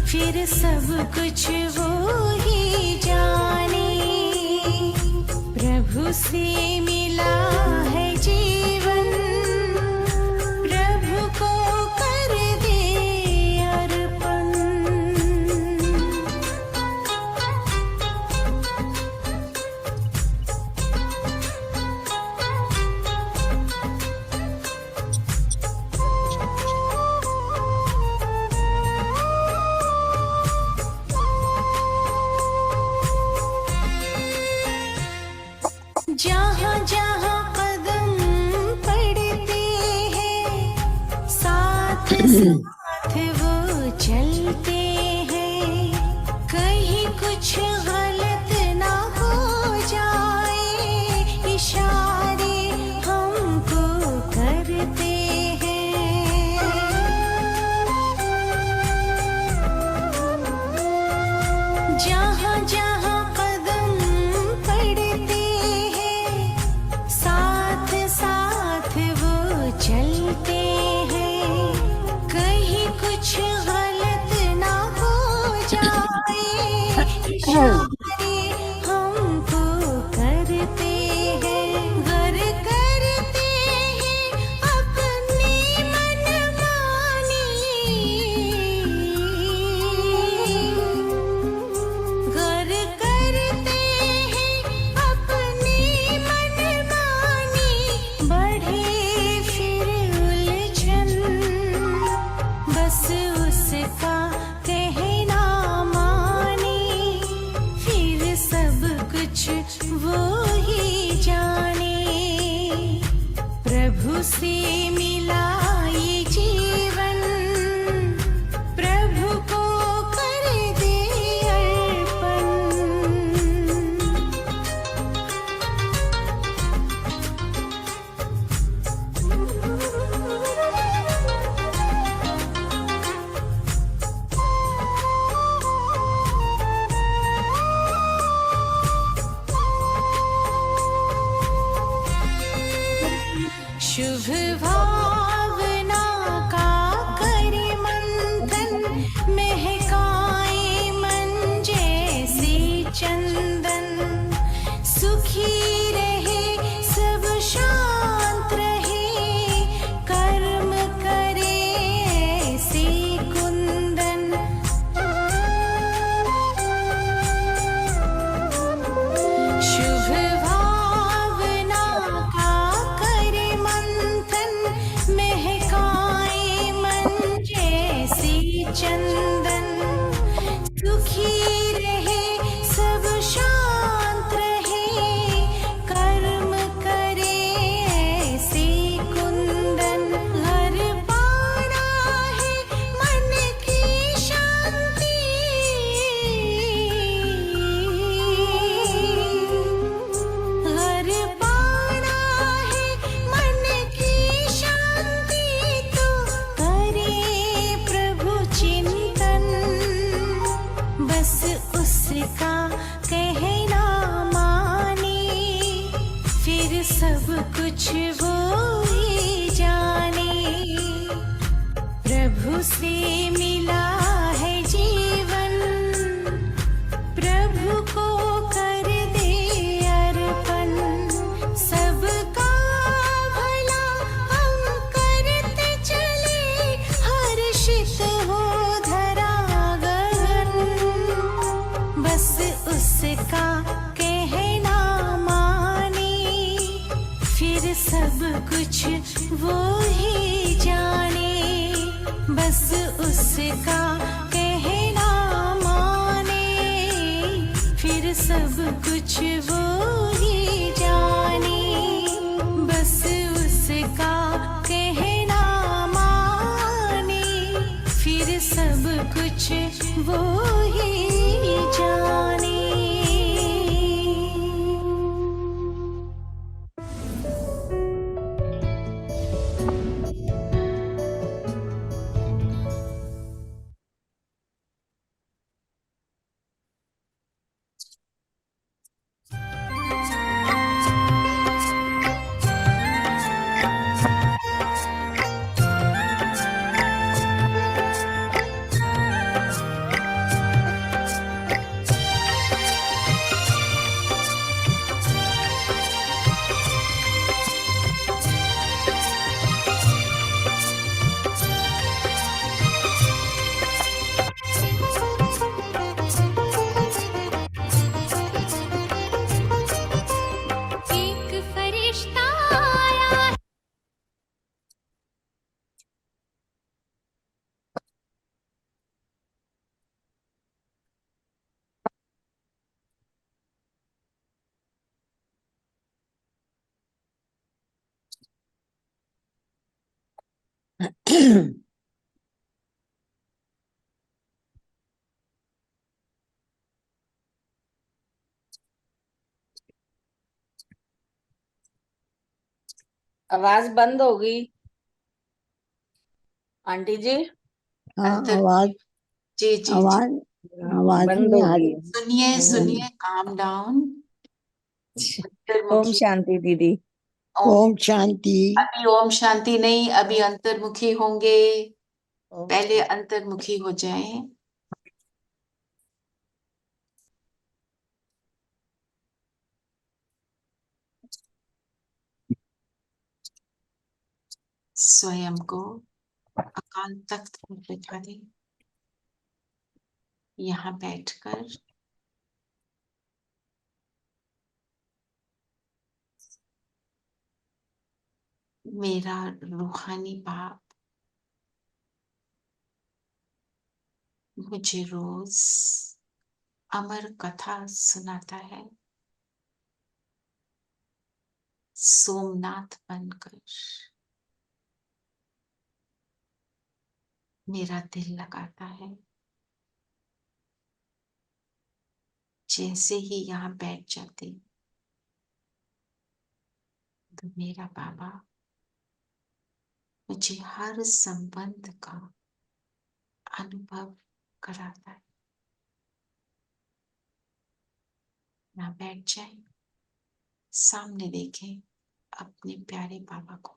फिर सब कुछ वो ही जाने। प्रभु से मिला है जीवन, प्रभु को कर दे अर्पण। जहाँ जहाँ कदम पड़ते हैं, साथ साथ वो चलते हैं। कहीं कुछ गलत ना हो जाए, इशारे हमको करते हैं। जहाँ जहाँ कदम पड़ते हैं, साथ साथ वो चलते हैं। कहीं कुछ गलत ना हो जाए, इशारे हमको करते हैं। गर करते हैं अपनी मनमानी, गर करते हैं अपनी मनमानी। बढ़े फिर उलझन, बस उसका कहना माने। फिर सब कुछ वो ही जाने। प्रभु से मिला ये जीवन, प्रभु को कर दे अर्पण। शुभ भावना का करे मंथन, महकाए मन जैसे चंदन। सुखी रहे सब शांत रहे, कर्म करे ऐसे कुंदन। शुभ भावना का करे मंथन, महकाए मन जैसे चंदन। सुखी रहे सब शांत रहे, कर्म करे ऐसे कुंदन। घर पाना है मन की शांति, घर पाना है मन की शांति। तो करे प्रभु चिंतन, बस उसका कहना माने। फिर सब कुछ वो ही जाने। प्रभु से मिला है जीवन, प्रभु को कर दे अर्पण। सबका भला हम करते चले, हर्षित हो धरा गगन। बस उसका कहना माने, फिर सब कुछ वो ही जाने। बस उसका कहना माने, फिर सब कुछ वो ही जाने। बस उसका कहना माने, फिर सब कुछ वो ही जाने। आवाज बंद हो गई आंटी जी। हाँ, अंतर आवाज जी जी जी आवाज आवाज बंद नहीं हो आ गई रही। सुनिए सुनिए, काम डाउन। ओम अंतर्मुखी। शांति दीदी। ओम शांति। अभी ओम शांति नहीं, अभी अंतर्मुखी होंगे। ओम पहले अंतर्मुखी हो जाएं। स्वयं को अकाल तख्त पर बैठा दें। यहाँ बैठकर मेरा रूहानी बाप मुझे रोज अमर कथा सुनाता है, सोमनाथ बनकर मेरा दिल लगाता है। जैसे ही यहाँ बैठ जाते तो मेरा बाबा मुझे हर संबंध का अनुभव कराता है। ना बैठ जाए, सामने देखें अपने प्यारे बाबा को।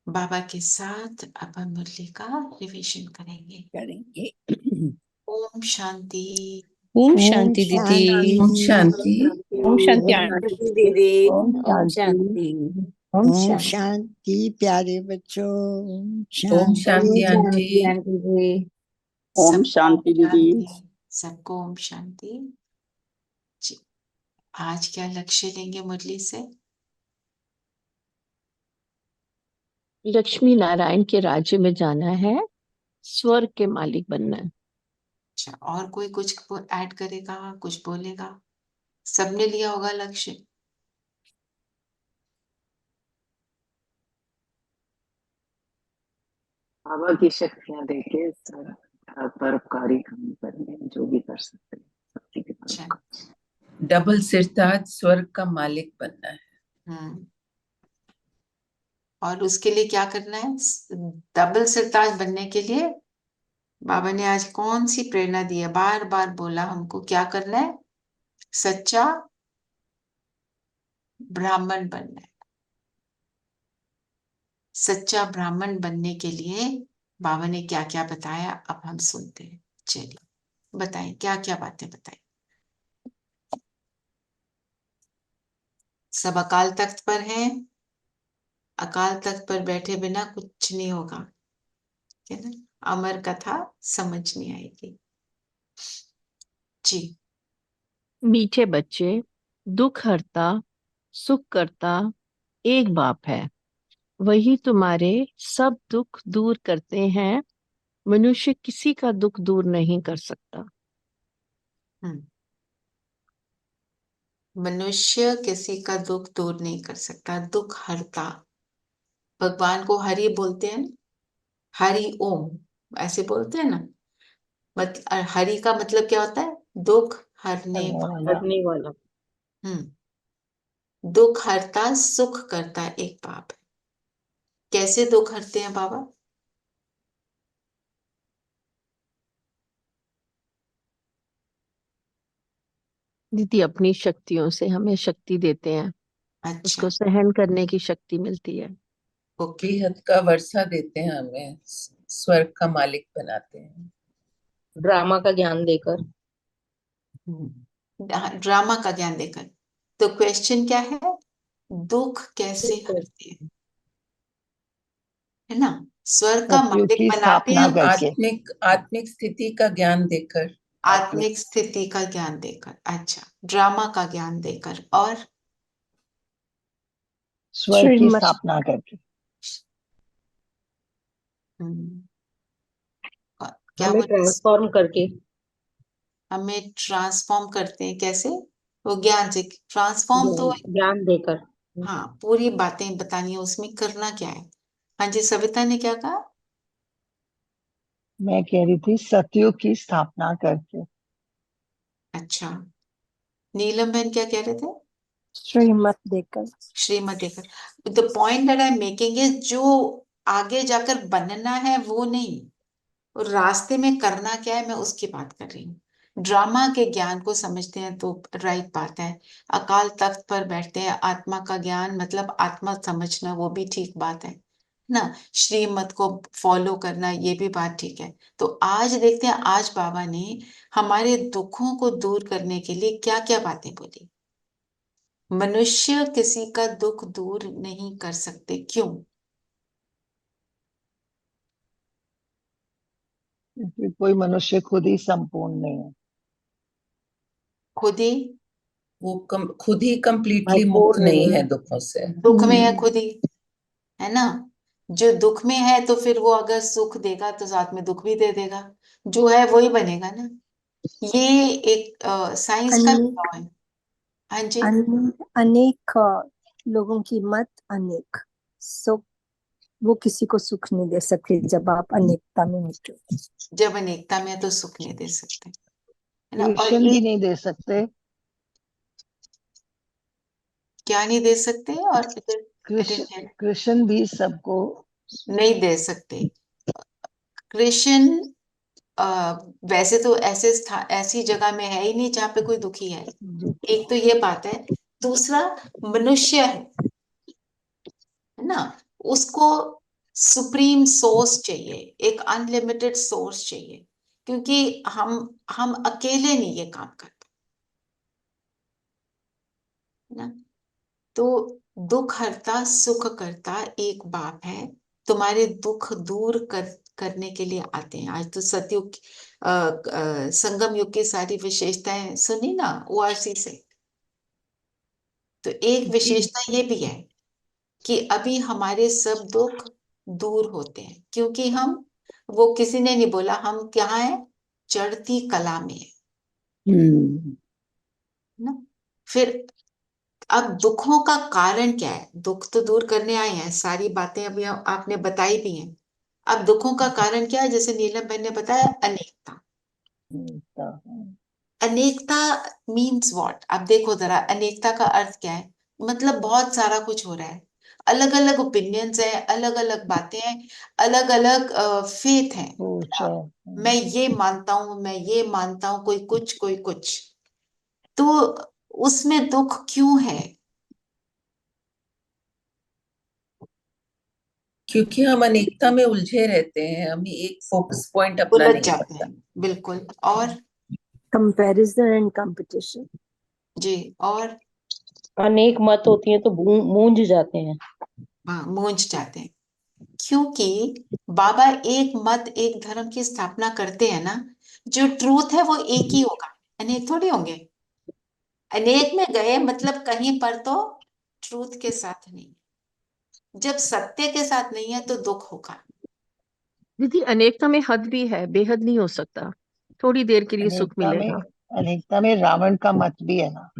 बाबा के साथ अब हम मुरली का रिविजन करेंगे। ओम शांति। ओम ओम शांति दीदी। ओम शांति। ओम शांति आंटी दीदी। ओम ओम शांति। शांति। ओम ओम शांति। शांति प्यारे बच्चों। ओम ओम शांति। शांति ओम आंटी। शांति आंटी जी। ओम सबको शांति दीदी। सबको ओम शांति जी। आज क्या लक्ष्य लेंगे मुरली से? लक्ष्मी नारायण के राज्य में जाना है, स्वर्ग के मालिक बनना है। अच्छा, और कोई कुछ ऐड करेगा, कुछ बोलेगा? सबने लिया होगा लक्ष्य। बाबा की शक्तियां देके परोपकारी काम करने, जो भी कर सकते हैं शक्ति के परोपकार। डबल सिरताज स्वर्ग का मालिक बनना है। और उसके लिए क्या करना है? डबल सिरताज बनने के लिए बाबा ने आज कौन सी प्रेरणा दी है? बार बार बोला हमको क्या करना है? सच्चा ब्राह्मण बनना है। सच्चा ब्राह्मण बनने के लिए बाबा ने क्या क्या बताया, अब हम सुनते हैं। चलिए बताएं, क्या क्या बातें बताएं। सब अकाल तख्त पर हैं। अकाल तख्त पर बैठे बिना कुछ नहीं होगा, है ना? अमर कथा समझ नहीं आएगी जी। मीठे बच्चे, दुख हरता सुख करता एक बाप है, वही तुम्हारे सब दुख दूर करते हैं। मनुष्य किसी का दुख दूर नहीं कर सकता। मनुष्य किसी का दुख दूर नहीं कर सकता। दुख हरता, भगवान को हरि बोलते हैं ना, हरि ओम ऐसे बोलते हैं ना। हरि का मतलब क्या होता है? दुख हरने वाला। करने वाला। दुख हरता सुख करता एक बाप है। कैसे दुख हरते हैं बाबा? दीदी अपनी शक्तियों से हमें शक्ति देते हैं, अच्छा, उसको सहन करने की शक्ति मिलती है। ओके। बेहद का वर्षा देते हैं, हमें स्वर्ग का मालिक बनाते हैं। ड्रामा का ज्ञान देकर। ड्रामा का ज्ञान देकर। तो क्वेश्चन क्या है? दुख कैसे हरते हैं, है ना? स्वर्ग का सत्युग मालिक की बनाते स्थापना हैं। करके। आत्मिक स्थिति का ज्ञान देकर। आत्मिक स्थिति का ज्ञान देकर। अच्छा, ड्रामा का ज्ञान देकर। और स्वर्ग की स्थापना करके। हम्म, क्या हमें बोले? ट्रांसफॉर्म करके। हमें ट्रांसफॉर्म करते हैं कैसे? वो ज्ञान से ट्रांसफॉर्म तो, ज्ञान देकर। हाँ पूरी बातें बतानी है, उसमें करना क्या है? हाँ जी, सविता ने क्या कहा? मैं कह रही थी सतयुग की स्थापना करके। अच्छा, नीलम बहन क्या कह रहे थे? श्रीमत देकर। श्रीमत देकर। The point that I am making is, जो आगे जाकर बनना है वो नहीं, और रास्ते में करना क्या है मैं उसकी बात कर रही हूँ। ड्रामा के ज्ञान को समझते हैं तो राइट बात है, अकाल तख्त पर बैठते हैं, आत्मा का ज्ञान मतलब आत्मा समझना, वो भी ठीक बात है ना। श्रीमत को फॉलो करना ये भी बात ठीक है। तो आज देखते हैं, आज बाबा ने हमारे दुखों को दूर करने के लिए क्या क्या बातें बोली। मनुष्य किसी का दुख दूर नहीं कर सकते, क्यों? क्योंकि कोई मनुष्य खुद ही संपूर्ण नहीं है। खुद ही वो खुद ही कंप्लीटली मुक्त भरपूर नहीं नहीं है है। दुखों से। दुख में है, खुद ही है ना। जो दुख में है तो फिर वो अगर सुख देगा तो साथ में दुख भी दे देगा, जो है वही बनेगा ना। ये एक साइंस का अनेक लॉ है। हाँ जी, अनेक लोगों की मत अनेक, सो वो किसी को सुख नहीं दे सकते जब आप अनेकता में मिलते हो। जब अनेकता में है तो सुख नहीं दे सकते, है ना। और कृष्ण भी एक नहीं दे सकते। क्या नहीं दे सकते, और I Krishna didn't hear. Krishna भी सबको। नहीं दे सकते। कृष्ण अ, वैसे तो ऐसे ऐसी जगह में है ही नहीं जहाँ पे कोई दुखी है। एक तो ये बात है। दूसरा, मनुष्य है ना, उसको सुप्रीम सोर्स चाहिए, एक अनलिमिटेड सोर्स चाहिए, क्योंकि हम अकेले नहीं ये काम करते, है ना। तो दुख हरता सुख करता एक बाप है, तुम्हारे दुख दूर करने के लिए आते हैं। आज तो सतयुग संगम युग की सारी विशेषताएं सुनी ना ओआरसी से। तो एक विशेषता ये भी है कि अभी हमारे सब दुख दूर होते हैं, क्योंकि हम, वो किसी ने नहीं बोला, हम क्या है, चढ़ती कला में है ना। फिर अब दुखों का कारण क्या है? दुख तो दूर करने आए हैं, सारी बातें अभी आपने बताई भी हैं। अब दुखों का कारण क्या है? जैसे नीलम बहन ने बताया, अनेकता। अनेकता मीन्स व्हाट? अब देखो जरा, अनेकता का अर्थ क्या है? मतलब बहुत सारा कुछ हो रहा है, अलग अलग ओपिनियंस है, अलग अलग बातें हैं, अलग अलग फेथ है। मैं ये मानता हूं, मैं ये मानता हूं, कोई कुछ कोई कुछ। तो उसमें दुख क्यों है? क्योंकि हम अनेकता में उलझे रहते हैं, हमें एक फोकस पॉइंट अपना उलझ नहीं जाते पड़ता। हैं, बिल्कुल। और कंपैरिजन एंड कंपटीशन। जी, और अनेक मत होती है तो मूंझ जाते हैं। हाँ, मूंझ जाते हैं, क्योंकि बाबा एक मत एक धर्म की स्थापना करते हैं ना, जो ट्रूथ है वो एक ही होगा, अनेक थोड़ी होंगे। अनेक में गए मतलब कहीं पर तो ट्रूथ के साथ नहीं, जब सत्य के साथ नहीं है तो दुख होगा। दीदी, अनेकता में हद भी है, बेहद नहीं हो सकता। थोड़ी देर के लिए सुख मिलेगा। अनेकता में रावण का मत भी है ना।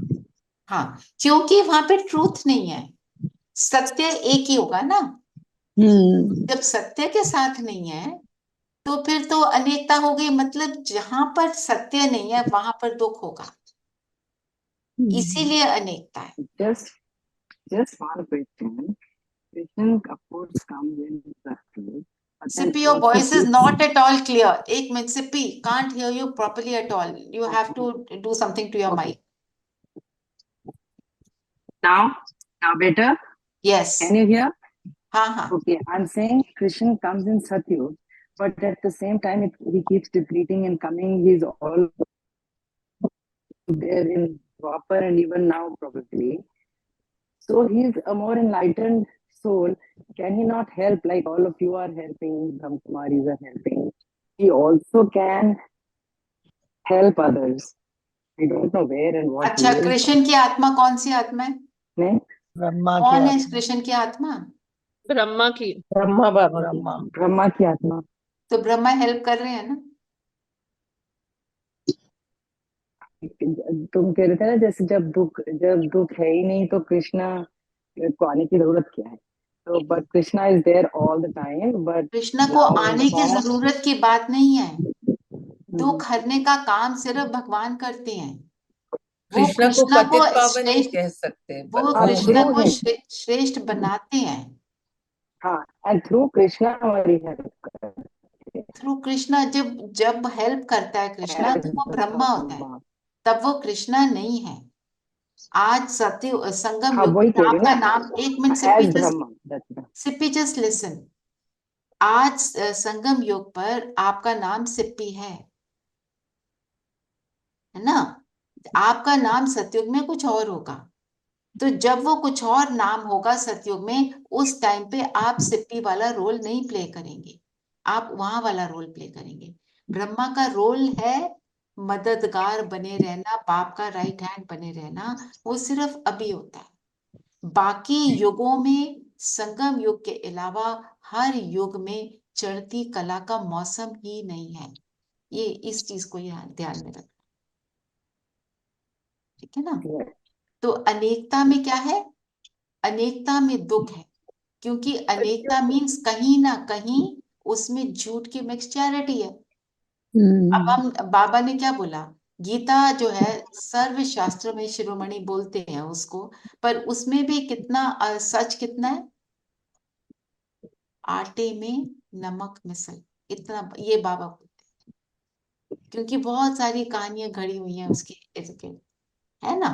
हाँ, क्योंकि वहां पे ट्रूथ नहीं है, सत्य एक ही होगा ना। जब सत्य के साथ नहीं है तो फिर तो अनेकता हो गई, मतलब जहां पर सत्य नहीं है वहां पर दुख होगा, इसीलिए अनेकता है। Just one question. Krishna, of course, comes in Satya, but then Sippy, your also voice is not at all clear. एक minute, Sippy, can't hear you properly at all. You have to do something to your okay. mic. Now better. Yes. Can you hear? हाँ हाँ। Okay, I'm saying Krishna comes in Satyug, but at the same time, he keeps depleting and coming. He's all there in Dwapar and even now probably. So he's a more enlightened soul. Can he not help like all of you are helping, Brahmakumaris are helping? He also can help others. I don't know where and what अच्छा, way. Krishna की आत्मा कौन सी आत्मा है? नहीं? ब्रह्मा की कौन है आत्मा। कृष्ण की आत्मा? ब्रह्मा की। ब्रह्मा बाबा की। ब्रह्मा। ब्रह्मा की आत्मा। तो ब्रह्मा हेल्प कर रहे हैं ना। तुम कह रहे थे ना, जैसे जब दुख है ही नहीं तो कृष्णा को आने की जरूरत क्या है? तो but Krishna is there all the time, but Krishna को नाउ इन द आने की फॉर्म ऑफ जरूरत की बात नहीं है। दुख हरने का काम सिर्फ भगवान करते हैं। वो कृष्णा को कृष्णा को पतित पावन नहीं श्रेष्ठ, कह सकते, वो हाँ, वो कृष्णा है। थ्रू को हिम। श्रेष्ठ बनाते हैं। हाँ, एंड थ्रू कृष्णा हमारी हेल्प करते थ्रू कृष्णा, जब जब हेल्प करता है कृष्णा हैं तो as वो ब्रह्मा होता है, ब्रह्मा। तब वो कृष्णा नहीं है। आज सत्य संगम हाँ, युग वही में कह रही आपका ना, नाम, एक minute as Brahma, that's it. Sippy just listen. आज संगम युग पर आपका नाम सिप्पी है ना। आपका नाम सतयुग में कुछ और होगा। तो जब वो कुछ और नाम होगा सतयुग में, उस टाइम पे आप सिप्पी वाला रोल नहीं प्ले करेंगे, आप वहां वाला रोल प्ले करेंगे। ब्रह्मा का रोल है मददगार बने रहना, बाप का राइट हैंड बने रहना। वो सिर्फ अभी होता है। बाकी युगों में, संगम युग के अलावा हर युग में चढ़ती कला का मौसम ही नहीं है। ये इस चीज को ध्यान में रखना, ठीक है ना। Yes. तो अनेकता में क्या है? अनेकता में दुख है, क्योंकि अनेकता मीन्स कहीं ना कहीं उसमें झूठ की मिक्सचैरिटी है। अब हम, बाबा ने क्या बोला, गीता जो है सर्व शास्त्रों में शिरोमणि बोलते हैं उसको, पर उसमें भी कितना सच कितना है? आटे में नमक मिसल, इतना ये बाबा बोलते हैं, क्योंकि बहुत सारी कहानियां घड़ी हुई हैं उसके इर्द गिर्द, है ना।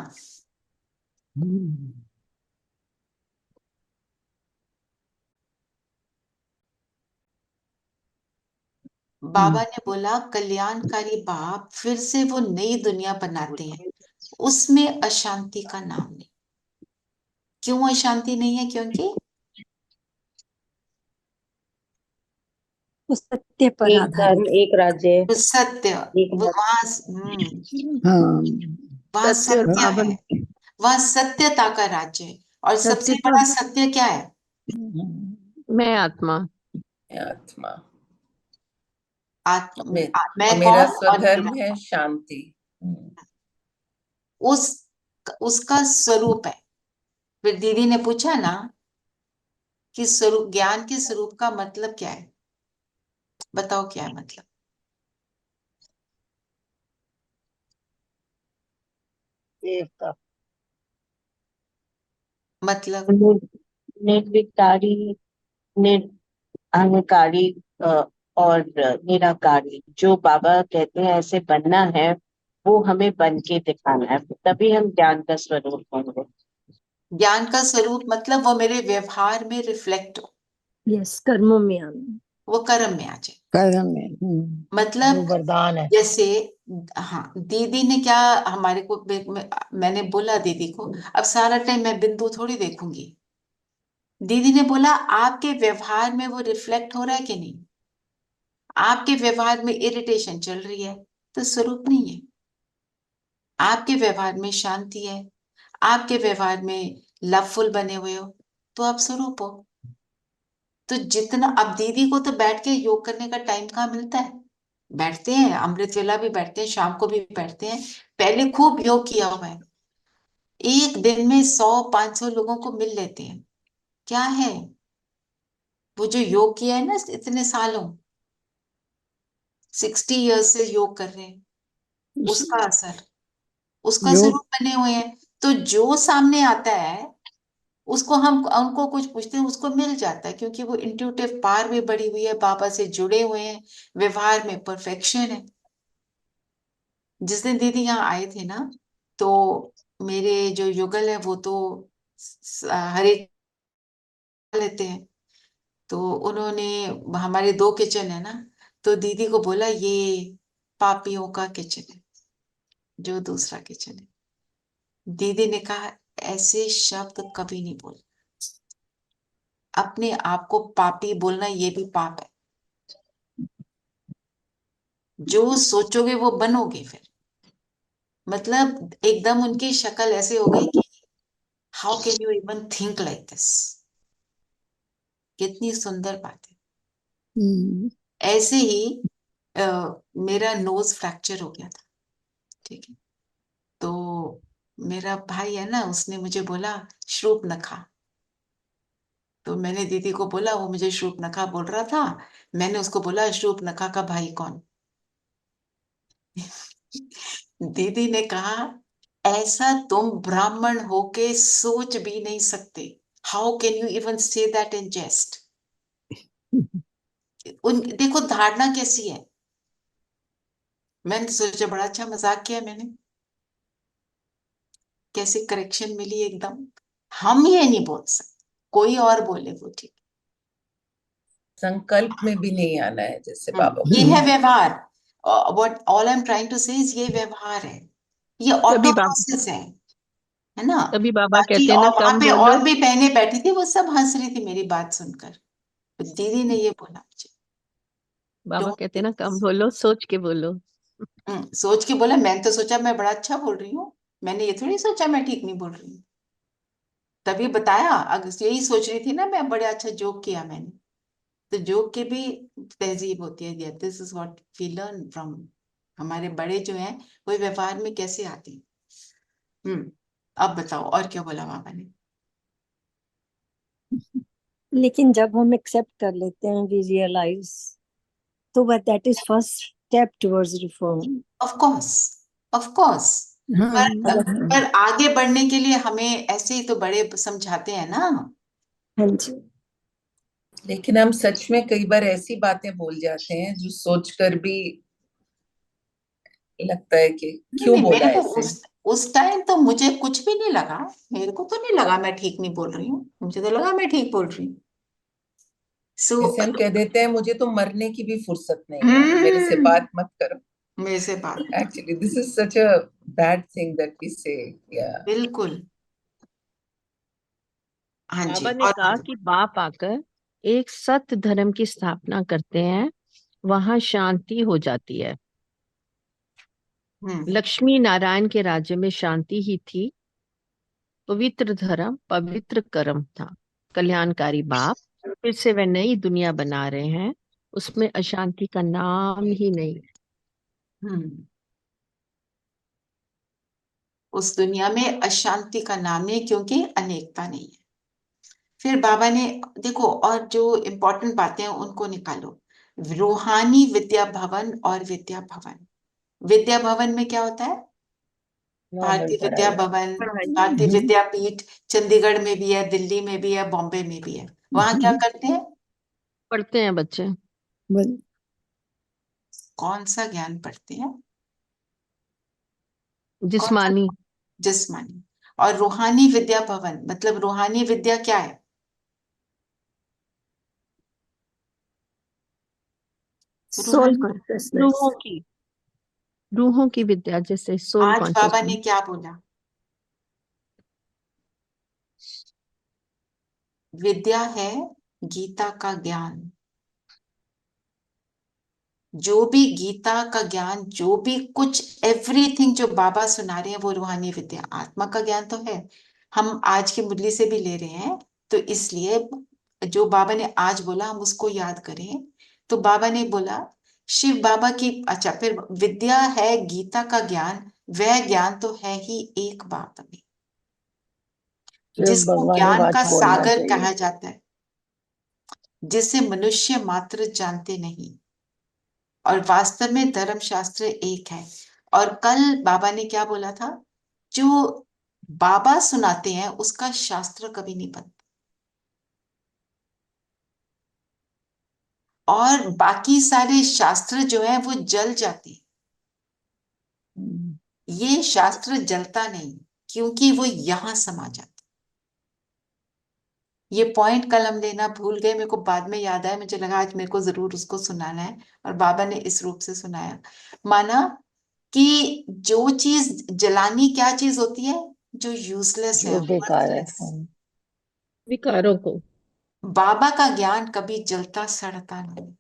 बाबा ने बोला कल्याणकारी बाप फिर से वो नई दुनिया बनाते हैं, उसमें अशांति का नाम नहीं। क्यों अशांति नहीं है? क्योंकि वो सत्य पर एक धर्म, आधारित है। एक राज्य, वो सत्य, एक वो मत। वहां सत्य और सत्य पावन। है, वहां सत्यता का राज्य है। और सबसे सत्य तो बड़ा सत्य क्या है? मैं आत्मा। आत्मा। आत्म, मे- और मैं मेरा कौन और स्वधर्म मेरा है कौन? शांति। उस उसका स्वरूप है। फिर दीदी ने पूछा ना कि स्वरूप, ज्ञान के स्वरूप का मतलब क्या है? बताओ क्या है मतलब? देवता। मतलब निर्विकारी, निर अहंकारी, और निराकारी, जो बाबा कहते हैं ऐसे बनना है, वो हमें बन के दिखाना है, तभी हम ज्ञान का स्वरूप होंगे। ज्ञान का स्वरूप मतलब वो मेरे व्यवहार में रिफ्लेक्ट हो, यस, कर्मों में आना। वो कर्म में आ जाए। कर्म में जो मतलब वरदान है। जैसे, हाँ, दीदी ने क्या हमारे को, मैंने बोला दीदी को, अब सारा टाइम मैं बिंदु थोड़ी देखूंगी। दीदी ने बोला आपके व्यवहार में वो रिफ्लेक्ट हो रहा है कि नहीं? आपके व्यवहार में इरिटेशन चल रही है तो स्वरूप नहीं है। आपके व्यवहार में शांति है, आपके व्यवहार में लवफुल बने हुए हो, तो आप स्वरूप हो। तो जितना, अब दीदी को तो बैठ के योग करने का टाइम कहाँ मिलता है? बैठते हैं, अमृत वेला भी बैठते हैं, शाम को भी बैठते हैं। पहले खूब योग किया हुआ है, एक दिन में 100-500 लोगों को मिल लेते हैं। क्या है वो जो योग किया है ना इतने सालों, 60 इयर्स से योग कर रहे हैं, उसका असर, उसका योग। स्वरूप बने हुए हैं। तो जो सामने आता है उसको हम उनको कुछ पूछते हैं, उसको मिल जाता है, क्योंकि वो इंट्यूटिव पावर भी बढ़ी हुई है, बाबा से जुड़े हुए हैं, व्यवहार में परफेक्शन है। जिस दिन दीदी यहाँ आए थे ना, तो मेरे जो युगल है वो तो हरे लेते हैं, तो उन्होंने, हमारे 2 किचन है ना, तो दीदी को बोला ये पापियों का किचन है, जो दूसरा किचन है। दीदी ने कहा ऐसे शब्द कभी नहीं बोल, अपने आप को पापी बोलना ये भी पाप है। जो सोचोगे वो बनोगे फिर। मतलब एकदम उनकी शक्ल ऐसे हो गई कि how can you even think like this. कितनी सुंदर बात है। हम्म, ऐसे ही मेरा नोज फ्रैक्चर हो गया था, ठीक है। तो मेरा भाई है ना, उसने मुझे बोला श्रूप नखा। तो मैंने दीदी को बोला, वो मुझे श्रूप नखा बोल रहा था। मैंने उसको बोला श्रूप नखा का भाई कौन? दीदी ने कहा, ऐसा तुम ब्राह्मण होके सोच भी नहीं सकते। How can you even say that in jest? उन देखो धारणा कैसी है। मैंने सोचा बड़ा अच्छा मजाक किया मैंने, कैसे करेक्शन मिली एकदम। हम ये नहीं बोल सकते, कोई और बोले वो ठीक। संकल्प में भी नहीं आना है, जैसे बाबा ये बोलते है हैं। व्यवहार। What all I am trying to say is ये व्यवहार है, ये तभी ऑटो बाबा प्रोसेस है ना। तभी बाबा बाकी कहते हैं ना, और वहां कम पे बोलो। और भी बहनें बैठी थी, वो सब हंस रही थी मेरी बात सुनकर। तो दीदी ने ये बोला मुझे, बाबा डोंट कहते डू हैं ना, कम दिस। बोलो, सोच के बोलो। सोच के बोला, मैंने तो सोचा मैं बड़ा अच्छा बोल रही हूँ, मैंने ये थोड़ी सोचा मैं ठीक नहीं बोल रही हूँ। तभी बताया, अगर यही सोच रही थी ना मैं, बड़ा अच्छा जोक किया मैंने। तो जोक की भी तहजीब होती है, this is what we learn from हमारे बड़े जो हैं, वो व्यवहार में कैसे आते हैं। अब बताओ और क्या बोला बाबा ने? लेकिन जब हम एक्सेप्ट कर लेते हैं, वी रियलाइज, तो that is first step towards reform. Of course, of course. हाँ, पर अगर हम, पर आगे बढ़ने के लिए हमें ऐसे ही तो बड़े समझाते हैं ना। हाँ जी, लेकिन हम सच में कई बार ऐसी बातें बोल जाते हैं जो सोचकर भी लगता है कि नहीं क्यों नहीं, बोला मेरे को ऐसे। उस टाइम तो मुझे कुछ भी नहीं लगा। मेरे को तो नहीं लगा मैं ठीक नहीं बोल रही हूँ, मुझे तो लगा मैं ठीक बोल रही हूँ। सो जैसे हम कह देते हैं, मुझे तो मरने की भी फुर्सत नहीं है, मेरे से बात मत करो। मेरे से बात, Actually, this is such a bad thing that we say. Yeah. बिल्कुल। हाँ जी, बाबा ने और कहा कि बाप आकर एक सत्य धर्म की स्थापना करते हैं, वहां शांति हो जाती है। हम्म लक्ष्मी नारायण के राज्य में शांति ही थी। पवित्र धर्म, पवित्र कर्म था। कल्याणकारी बाप फिर से वह नई दुनिया बना रहे हैं, उसमें अशांति का नाम ही नहीं। हम्म उस दुनिया में अशांति का नाम नहीं, क्योंकि अनेकता नहीं है। फिर बाबा ने, देखो और जो इम्पोर्टेंट बातें हैं उनको निकालो। रूहानी विद्या भवन और विद्या भवन। विद्या भवन में क्या होता है? नॉर्मल भारतीय विद्या पढ़ाई। भवन, पढ़ाई। भारतीय विद्यापीठ, चंडीगढ़ में भी है, दिल्ली में भी है, बॉम्बे में भी है। वहां क्या करते हैं? पढ़ते हैं बच्चे। बल- कौन सा ज्ञान पढ़ते हैं? कौन सा? जिस्मानी। जिस्मानी। और रूहानी विद्या भवन मतलब रूहानी विद्या क्या है? सोल रूहानी, कॉन्शियसनेस। रूहों की रूहों की विद्या, जैसे सोल आज बाबा ने कॉन्शियसनेस। क्या बोला? विद्या है गीता का ज्ञान। जो भी गीता का ज्ञान, जो भी कुछ एवरीथिंग जो बाबा सुना रहे हैं, वो रूहानी विद्या, आत्मा का ज्ञान तो है। हम आज की मुरली से भी ले रहे हैं, तो इसलिए जो बाबा ने आज बोला हम उसको याद करें। तो बाबा ने बोला शिव बाबा की, अच्छा फिर विद्या है गीता का ज्ञान, वह ज्ञान तो है ही एक बाप में, सिर्फ जिसको भगवान ज्ञान का वाच बोलना सागर चाहिए। कहा जाता है, जिसे मनुष्य मात्र जानते नहीं। और वास्तव में धर्म शास्त्र एक है। और कल बाबा ने क्या बोला था? जो बाबा सुनाते हैं उसका शास्त्र कभी नहीं बनता, और बाकी सारे शास्त्र जो है वो जल जाते हैं। ये शास्त्र जलता नहीं, क्योंकि वो यहां समा जाता। ये पॉइंट कल हम लेना भूल गए, मेरे को बाद में याद आया, मुझे लगा आज मेरे को जरूर उसको सुनाना है। और बाबा ने इस रूप से सुनाया। माना कि जो चीज जलानी क्या चीज होती है? जो यूजलेस है, जो बेकार है। वर्थलेस। विकारों को। बाबा का ज्ञान कभी जलता सड़ता नहीं।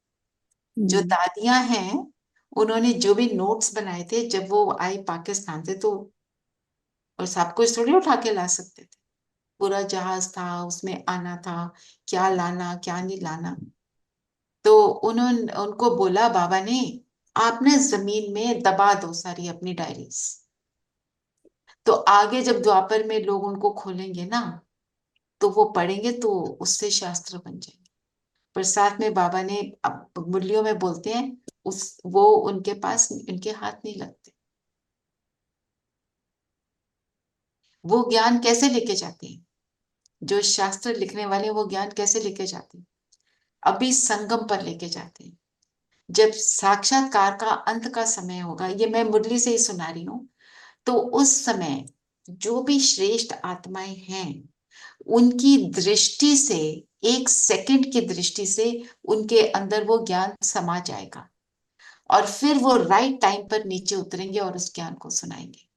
जो दादियां हैं, उन्होंने जो भी नोट्स बनाए थे जब वो आई पाकिस्तान से, तो और सब कुछ थोड़ी उठा के ला सकते थे। पूरा जहाज था, उसमें आना था, क्या लाना क्या नहीं लाना। तो उनको बोला बाबा ने, आप ना जमीन में दबा दो सारी अपनी डायरीज, तो आगे जब द्वापर में लोग उनको खोलेंगे ना, तो वो पढ़ेंगे तो उससे शास्त्र बन जाएंगे। पर साथ में बाबा ने अब मुरलियों में बोलते हैं, वो उनके पास उनके हाथ नहीं लगते। वो ज्ञान कैसे लेके जाते हैं, जो शास्त्र लिखने वाले वो ज्ञान कैसे लेके जाते हैं, अभी संगम पर लेके जाते हैं। जब साक्षात्कार का अंत का समय होगा, ये मैं मुरली से ही सुना रही हूँ, तो उस समय जो भी श्रेष्ठ आत्माएं हैं, उनकी दृष्टि से, 1 सेकंड की दृष्टि से उनके अंदर वो ज्ञान समा जाएगा, और फिर वो राइट टाइम पर नीचे उतरेंगे और उस ज्ञान को सुनाएंगे।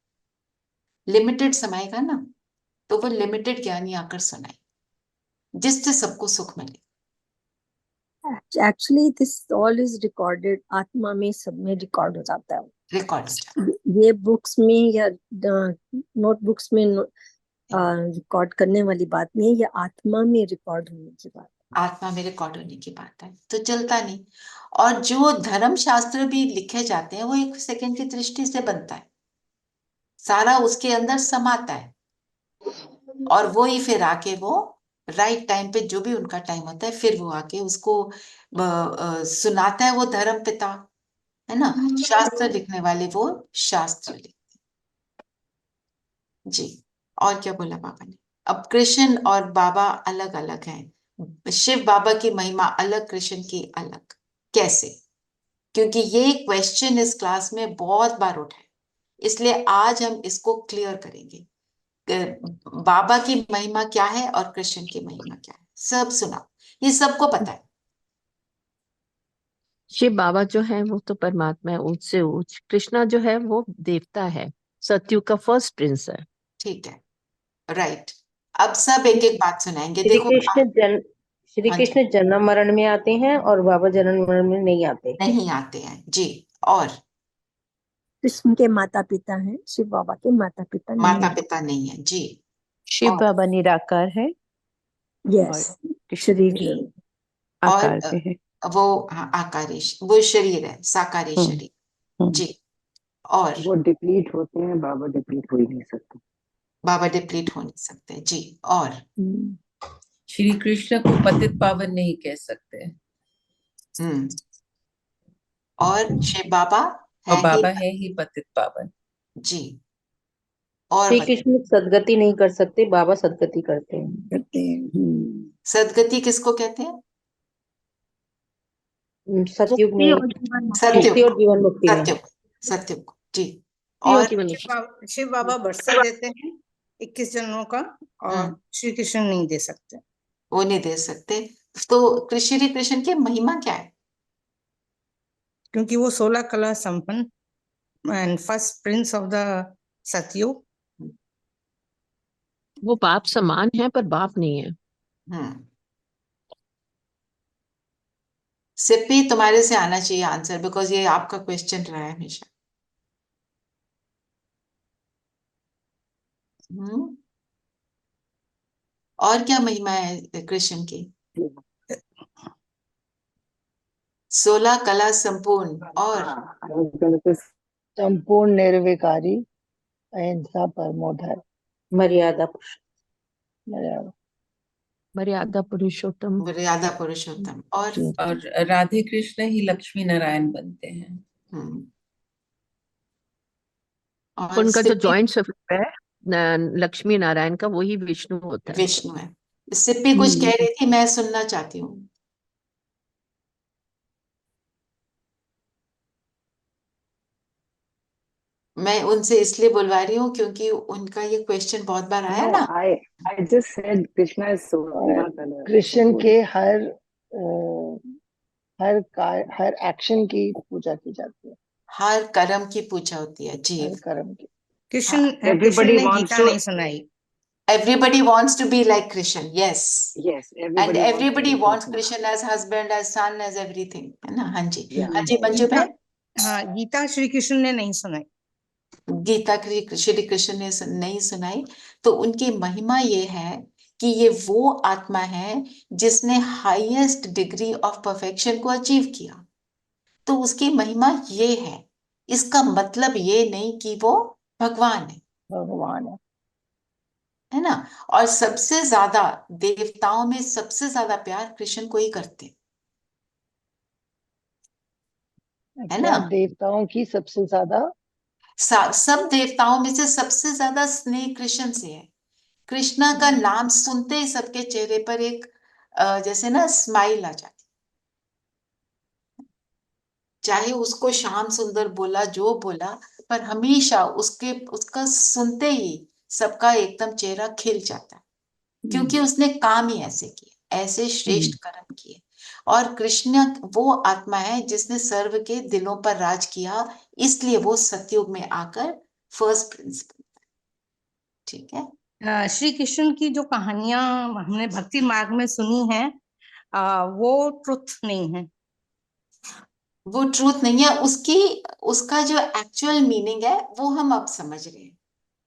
लिमिटेड समाएगा ना, तो वो लिमिटेड ज्ञान ही आकर सुनाए, जिससे सबको सुख मिले। Actually this all is recorded, आत्मा में सब में रिकॉर्ड हो जाता है। रिकॉर्ड ये बुक्स में या नोटबुक्स में रिकॉर्ड करने वाली बात नहीं है, ये आत्मा में रिकॉर्ड होने की बात। आत्मा में रिकॉर्ड होने की बात है, तो चलता नहीं। और जो धर्म शास्त्र भी लिखे जाते हैं, वो 1 सेकंड की दृष्टि से बनता है, सारा उसके अंदर समाता है, और वो ही फिर आके वो राइट टाइम पे, जो भी उनका टाइम होता है, फिर वो आके उसको सुनाता है, वो धर्म पिता है ना। शास्त्र लिखने वाले वो शास्त्र लिखते जी। और क्या बोला बाबा ने? अब कृष्ण और बाबा अलग अलग हैं, शिव बाबा की महिमा अलग, कृष्ण की अलग। कैसे? क्योंकि ये क्वेश्चन इस क्लास में बहुत बार उठा है, इसलिए आज हम इसको क्लियर करेंगे। बाबा की महिमा क्या है और कृष्ण की महिमा क्या है, सब सुना, ये सबको पता है। शिव बाबा जो है वो तो परमात्मा है, ऊंच से ऊंच। कृष्णा जो है वो देवता है, सतयुग का फर्स्ट प्रिंस है। ठीक है, राइट। अब सब एक एक बात सुनाएंगे। श्री देखो हाँ जी, कृष्ण जन्म मरण में आते हैं और बाबा जन्म मरण में नहीं आते। नहीं आते हैं जी। और कृष्ण के माता पिता हैं, शिव बाबा के माता पिता नहीं माता हैं। पिता नहीं है जी। शिव और बाबा निराकार है यस, कृष्ण शरीर आकार और से है। वो हाँ, आकारी, वो शरीर है, साकारी शरीर हम्म। जी। और वो डिप्लीट होते हैं, बाबा डिप्लीट हो ही नहीं सकते। बाबा डिप्लीट हो नहीं सकते जी। और श्री कृष्ण को पतित पावन नहीं कह सकते, हम्म, और शिव बाबा और है बाबा ही है ही पतित पावन। जी। और श्री कृष्ण सदगति नहीं कर सकते, बाबा सदगति करते हैं। करते हैं। सदगति किसको कहते हैं? सतयुग मुक्ति में, और जीवन मुक्ति। सत्युग, मुक्ति और जीवन मुक्ति में। सत्युग, सत्युग जी। और और जीवन शिव बाबा बरसा देते हैं 21 जन्मों का, और श्री कृष्ण नहीं दे सकते। वो नहीं दे सकते। तो श्री कृष्ण की महिमा क्या है? क्योंकि वो 16 कला संपन्न and first Prince of the सतयुग। वो बाप समान है पर बाप नहीं है। हम्म, सिप्पी तुम्हारे से आना चाहिए आंसर, बिकॉज ये आपका क्वेश्चन रहा है हमेशा। और क्या महिमा है कृष्ण की? 16 कला संपूर्ण, और संपूर्ण निर्विकारी, अहिंसा, परमो धर्म, मर्यादा मर्यादा। मर्यादा पुरुषोत्तम। मर्यादा पुरुषोत्तम। और राधे कृष्ण ही लक्ष्मी नारायण बनते हैं। हम्म, और उनका जो सिप्पी जॉइंट स्वरूप है लक्ष्मी नारायण का, वही विष्णु होता है। विष्णु है। सिप्पी कुछ कह रही थी, मैं सुनना चाहती हूँ। मैं उनसे इसलिए बुलवा रही हूँ क्योंकि उनका ये क्वेश्चन बहुत बार आया No, ना। I just said Krishna is solar color. Krishna के हर एक्शन की पूजा की जाती है, हर कर्म की पूजा होती है जी। हर कर्म की। कृष्ण Everybody ने wants गीता to- नहीं सुनाई। Everybody wants to be like Krishna, yes. Yes, And everybody everybody wants Krishna. Krishna as husband, as son, as everything, है ना? हाँ जी, Yeah. हाँ जी मंजू बहन। हाँ, गीता श्री कृष्ण ने नहीं सुनाई। गीता श्री कृष्ण ने नहीं सुनाई, तो उनकी महिमा ये है कि ये वो आत्मा है जिसने हाईएस्ट डिग्री ऑफ परफेक्शन को अचीव किया। तो उसकी महिमा ये है, इसका मतलब ये नहीं कि वो भगवान भगवान है ना। और सबसे ज्यादा देवताओं में सबसे ज्यादा प्यार कृष्ण को ही करते है। है ना। क्या देवताओं की सबसे ज्यादा? सब देवताओं में से सबसे ज्यादा स्नेह कृष्ण से है। कृष्णा का नाम सुनते ही सबके चेहरे पर एक जैसे ना स्माइल आ जाती, चाहे उसको श्याम सुंदर बोला जो बोला, पर हमेशा उसका सुनते ही सबका एकदम चेहरा खिल जाता है, क्योंकि उसने काम ही ऐसे किए, ऐसे श्रेष्ठ कर्म किए। और कृष्ण वो आत्मा है जिसने सर्व के दिलों पर राज किया, इसलिए वो सतयुग में आकर फर्स्ट प्रिंस बनता है। ठीक है। श्री कृष्ण की जो कहानियां हमने भक्ति मार्ग में सुनी है, वो ट्रुथ नहीं है। वो ट्रूथ नहीं है, उसका जो एक्चुअल मीनिंग है वो हम अब समझ रहे हैं,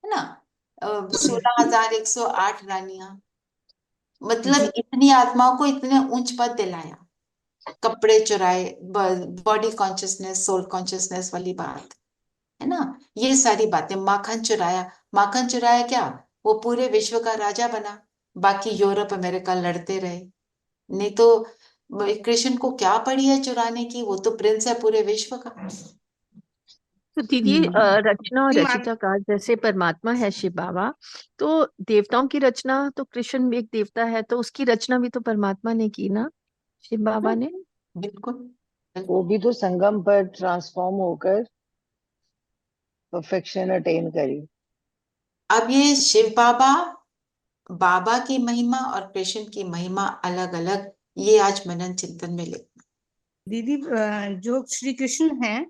है ना। 16,108 रानियां, मतलब इतनी आत्माओं को इतने ऊंच पद दिलाया, कपड़े चुराए, बॉडी कॉन्शियसनेस सोल कॉन्शियसनेस वाली बात, है ना। ये सारी बातें, माखन चुराया, माखन चुराया क्या, वो पूरे विश्व का राजा बना, बाकी यूरोप अमेरिका लड़ते रहे। नहीं तो कृष्ण को क्या पड़ी है चुराने की, वो तो प्रिंस है पूरे विश्व का। तो दीदी रचना और भक्ति मार्ग रचिताकार जैसे परमात्मा है शिव बाबा, तो देवताओं की रचना तो कृष्ण भी एक देवता है, तो उसकी रचना भी तो परमात्मा ने की ना, शिव बाबा ने। बिल्कुल। वो भी तो संगम पर ट्रांसफॉर्म होकर परफेक्शन अटेन करी। अब ये शिव बाबा, बाबा की महिमा और कृष्ण की महिमा अलग अलग, ये आज मनन चिंतन में लिखना। दीदी, जो श्री कृष्ण है,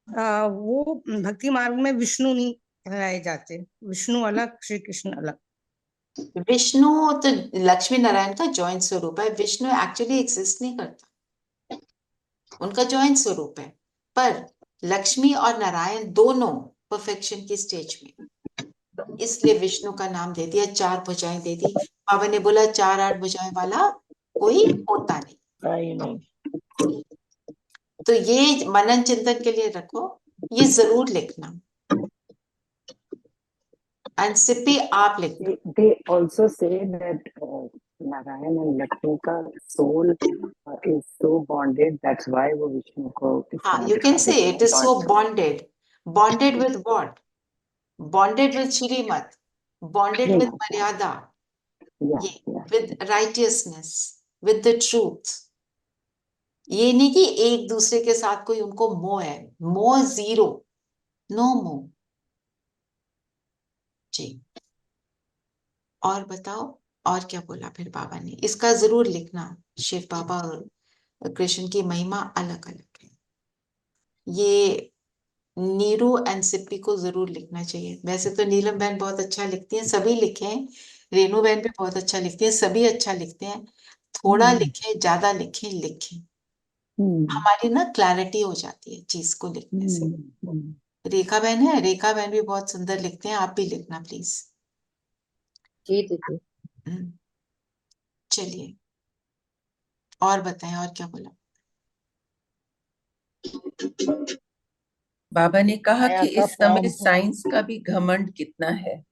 वो भक्ति मार्ग में विष्णु नहीं कहलाए जाते। विष्णु अलग, श्री कृष्ण अलग। विष्णु तो लक्ष्मी नारायण का जॉइंट स्वरूप है, विष्णु एक्चुअली एग्जिस्ट नहीं करता, उनका जॉइंट स्वरूप है। पर लक्ष्मी और नारायण दोनों परफेक्शन की स्टेज में, इसलिए विष्णु का नाम दे दिया, 4 भुजाएं दे दी। बाबा ने बोला 4-8 भुजाएं वाला कोई होता नहीं। नहीं। तो ये मनन चिंतन के लिए रखो, ये जरूर लिखना। एंड सिप्पी आप लिखना। They also say that Narayan and Lakshmi का soul is so bonded. That's why वो विष्णु को इस हाँ, तरह यू कैन दिखा से देते इट हैं is so joint soul। Bonded. Bonded with what? Bonded with Shrimat, bonded with Shrimat, मर्यादा, yeah, ये yeah, with righteousness, with the truth. ये नहीं कि एक दूसरे के साथ कोई उनको मोह है, मोह जीरो, नो मोह। जी, और बताओ, और क्या बोला फिर बाबा ने, इसका जरूर लिखना। शिव बाबा और कृष्ण की महिमा अलग अलग है, ये नीरू एंड सिप्पी को जरूर लिखना चाहिए। वैसे तो नीलम बहन बहुत अच्छा लिखती हैं, सभी लिखे हैं, रेनू बहन भी बहुत अच्छा लिखती है, सभी अच्छा लिखते हैं। थोड़ा लिखें, ज्यादा लिखें, लिखें, हमारी ना क्लैरिटी हो जाती है चीज को लिखने से। रेखा बहन है, रेखा बहन भी बहुत सुंदर लिखते हैं, आप भी लिखना प्लीज। जी दीदी। चलिए, और बताएं, और क्या बोला। बाबा ने कहा माया कि का इस समय फॉर्म। साइंस का भी घमंड कितना है।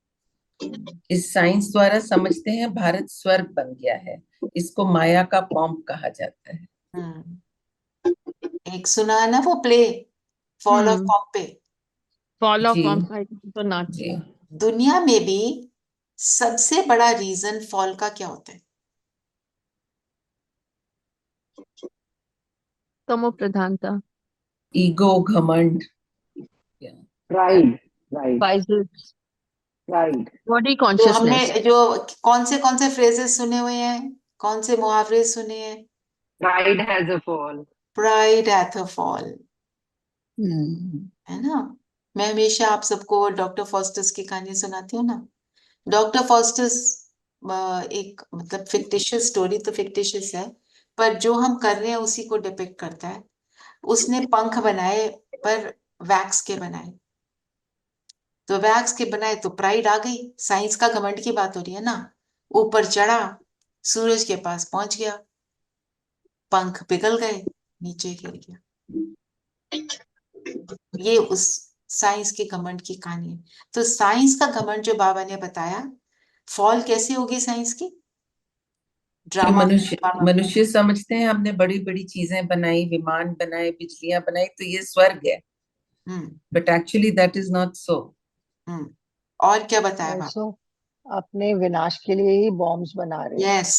इस साइंस द्वारा समझते हैं भारत स्वर्ग बन गया है, इसको माया का फॉर्म कहा जाता है। एक सुना है ना वो play, fall of Pompeii. Fall of जी तो नाच। जी। दुनिया में भी सबसे बड़ा रीजन फॉल का क्या होता है? तमो प्रधानता, ईगो, घमंड, pride, pride, voyages, pride। Body तो हमने कॉन्शियसनेस। जो कौन से फ्रेजेस सुने हुए हैं, कौन से मुहावरे सुने हैं? Pride has a fall। Pride hath a fall, है ना। मैं हमेशा आप सबको डॉक्टर फॉस्टस की कहानी सुनाती हूँ ना। डॉक्टर फॉस्टस एक मतलब फिक्टिशियस स्टोरी तो फिक्टिशियस है, पर जो हम कर रहे हैं उसी को डिपिक्ट करता है। उसने पंख बनाए, पर वैक्स के बनाए, तो वैक्स के बनाए तो प्राइड आ गई, साइंस का घमंड की बात हो रही है ना। ऊपर चढ़ा, सूरज के पास पहुंच गया, पंख पिघल गए, नीचे गिर गया। ये उस साइंस के घमंड की कहानी है। तो साइंस का घमंड जो बाबा ने बताया, फॉल कैसे होगी साइंस की? कि ड्रामा मनुष्य समझते हैं हमने बड़ी बड़ी चीजें बनाई, विमान बनाए, बिजलियां बनाई, तो ये स्वर्ग है, but actually that is not so. और क्या बताया बाबा? ऑल्सो अपने विनाश के लिए ही बॉम्ब्स बना रहे हैं। यस,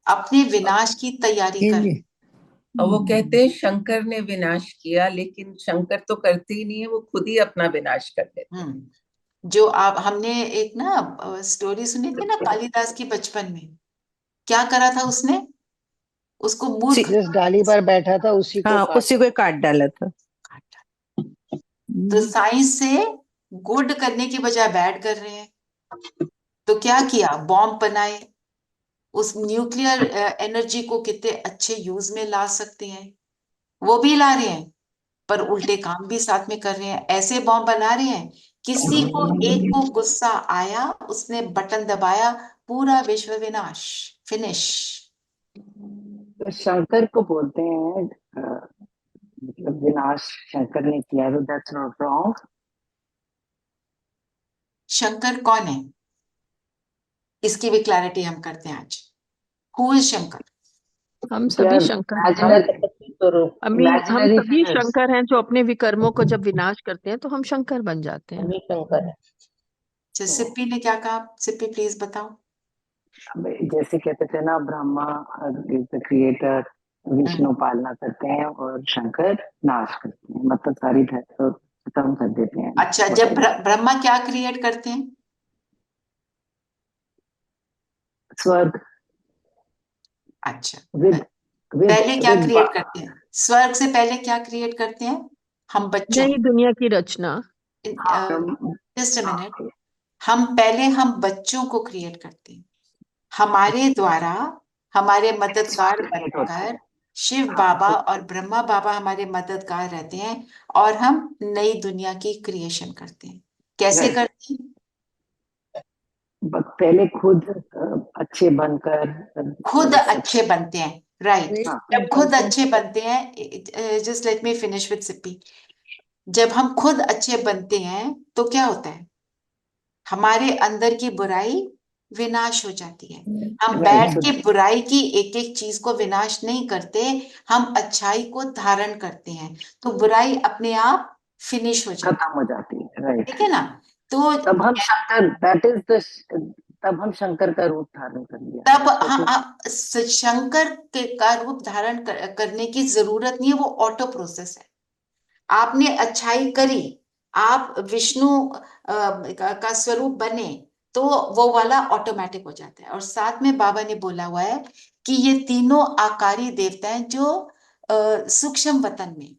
अपने विनाश की तैयारी कर। और वो कहते हैं शंकर ने विनाश किया, लेकिन शंकर तो करते ही नहीं है, वो खुद ही अपना विनाश कर देते हैं। जो आप हमने एक ना स्टोरी सुनी थी ना कालिदास की बचपन में, क्या करा था उसने? उसको मूर्ख जिस डाली पर बैठा था उसी को हाँ, काटा। उसी को काट डाला था। तो साइंस से गुड करने की बजाय बैड कर रहे हैं। तो क्या किया? बॉम्ब बनाए, उस न्यूक्लियर एनर्जी को कितने अच्छे यूज में ला सकते हैं, वो भी ला रहे हैं, पर उल्टे काम भी साथ में कर रहे हैं। ऐसे बॉम्ब बना रहे हैं, किसी को एक को गुस्सा आया, उसने बटन दबाया, पूरा विश्व विनाश, फिनिश। तो शंकर को बोलते हैं मतलब विनाश शंकर ने किया, तो दैट्स नॉट रॉन्ग। शंकर कौन है, इसकी भी क्लैरिटी हम करते हैं आज। Who is Shankar? हम सभी शंकर हैं। हम इमेजिनरी सभी शंकर हैं जो अपने विकर्मों को जब विनाश करते हैं तो हम शंकर बन जाते हैं। शंकर है। सिप्पी ने क्या कहा? सिप्पी प्लीज बताओ। जैसे कहते थे ना, Brahma is the creator, Vishnu पालना करते हैं और शंकर नाश करते हैं, मतलब सारी धरती खत्म कर देते हैं। अच्छा, जब ब्रह्मा क्या क्रिएट करते हैं? स्वर्ग। अच्छा, विद पहले क्या क्रिएट करते हैं? स्वर्ग से पहले क्या क्रिएट करते हैं? हम बच्चों, नई दुनिया की रचना। जस्ट अ मिनट, हम बच्चों को क्रिएट करते हैं। हमारे द्वारा हमारे मददगार बनकर शिव बाबा और ब्रह्मा बाबा हमारे मददगार रहते हैं, और हम नई दुनिया की क्रिएशन करते हैं। कैसे करते हैं? पहले खुद अच्छे बनकर, खुद अच्छे बनते हैं, राइट। एक जब खुद संकल्पों अच्छे बनते हैं, just let me finish with Sippy. जब हम खुद अच्छे बनते हैं तो क्या होता है? हमारे अंदर की बुराई विनाश हो जाती है। हम बैठ के बुराई की एक एक चीज को विनाश नहीं करते, हम अच्छाई को धारण करते हैं, तो बुराई अपने आप फिनिश हो जाती खत्म हो जाती है, राइट। ठीक है ना? तो तब हम शंकर, दैट इज द, तब हम शंकर का रूप धारण कर लिया। तब शंकर का रूप धारण करने की जरूरत नहीं है, वो ऑटो प्रोसेस है। आपने अच्छाई करी, आप विष्णु का स्वरूप बने, तो वो वाला ऑटोमेटिक हो जाता है। और साथ में बाबा ने बोला हुआ है कि ये तीनों आकारी देवता हैं जो सूक्ष्म वतन में,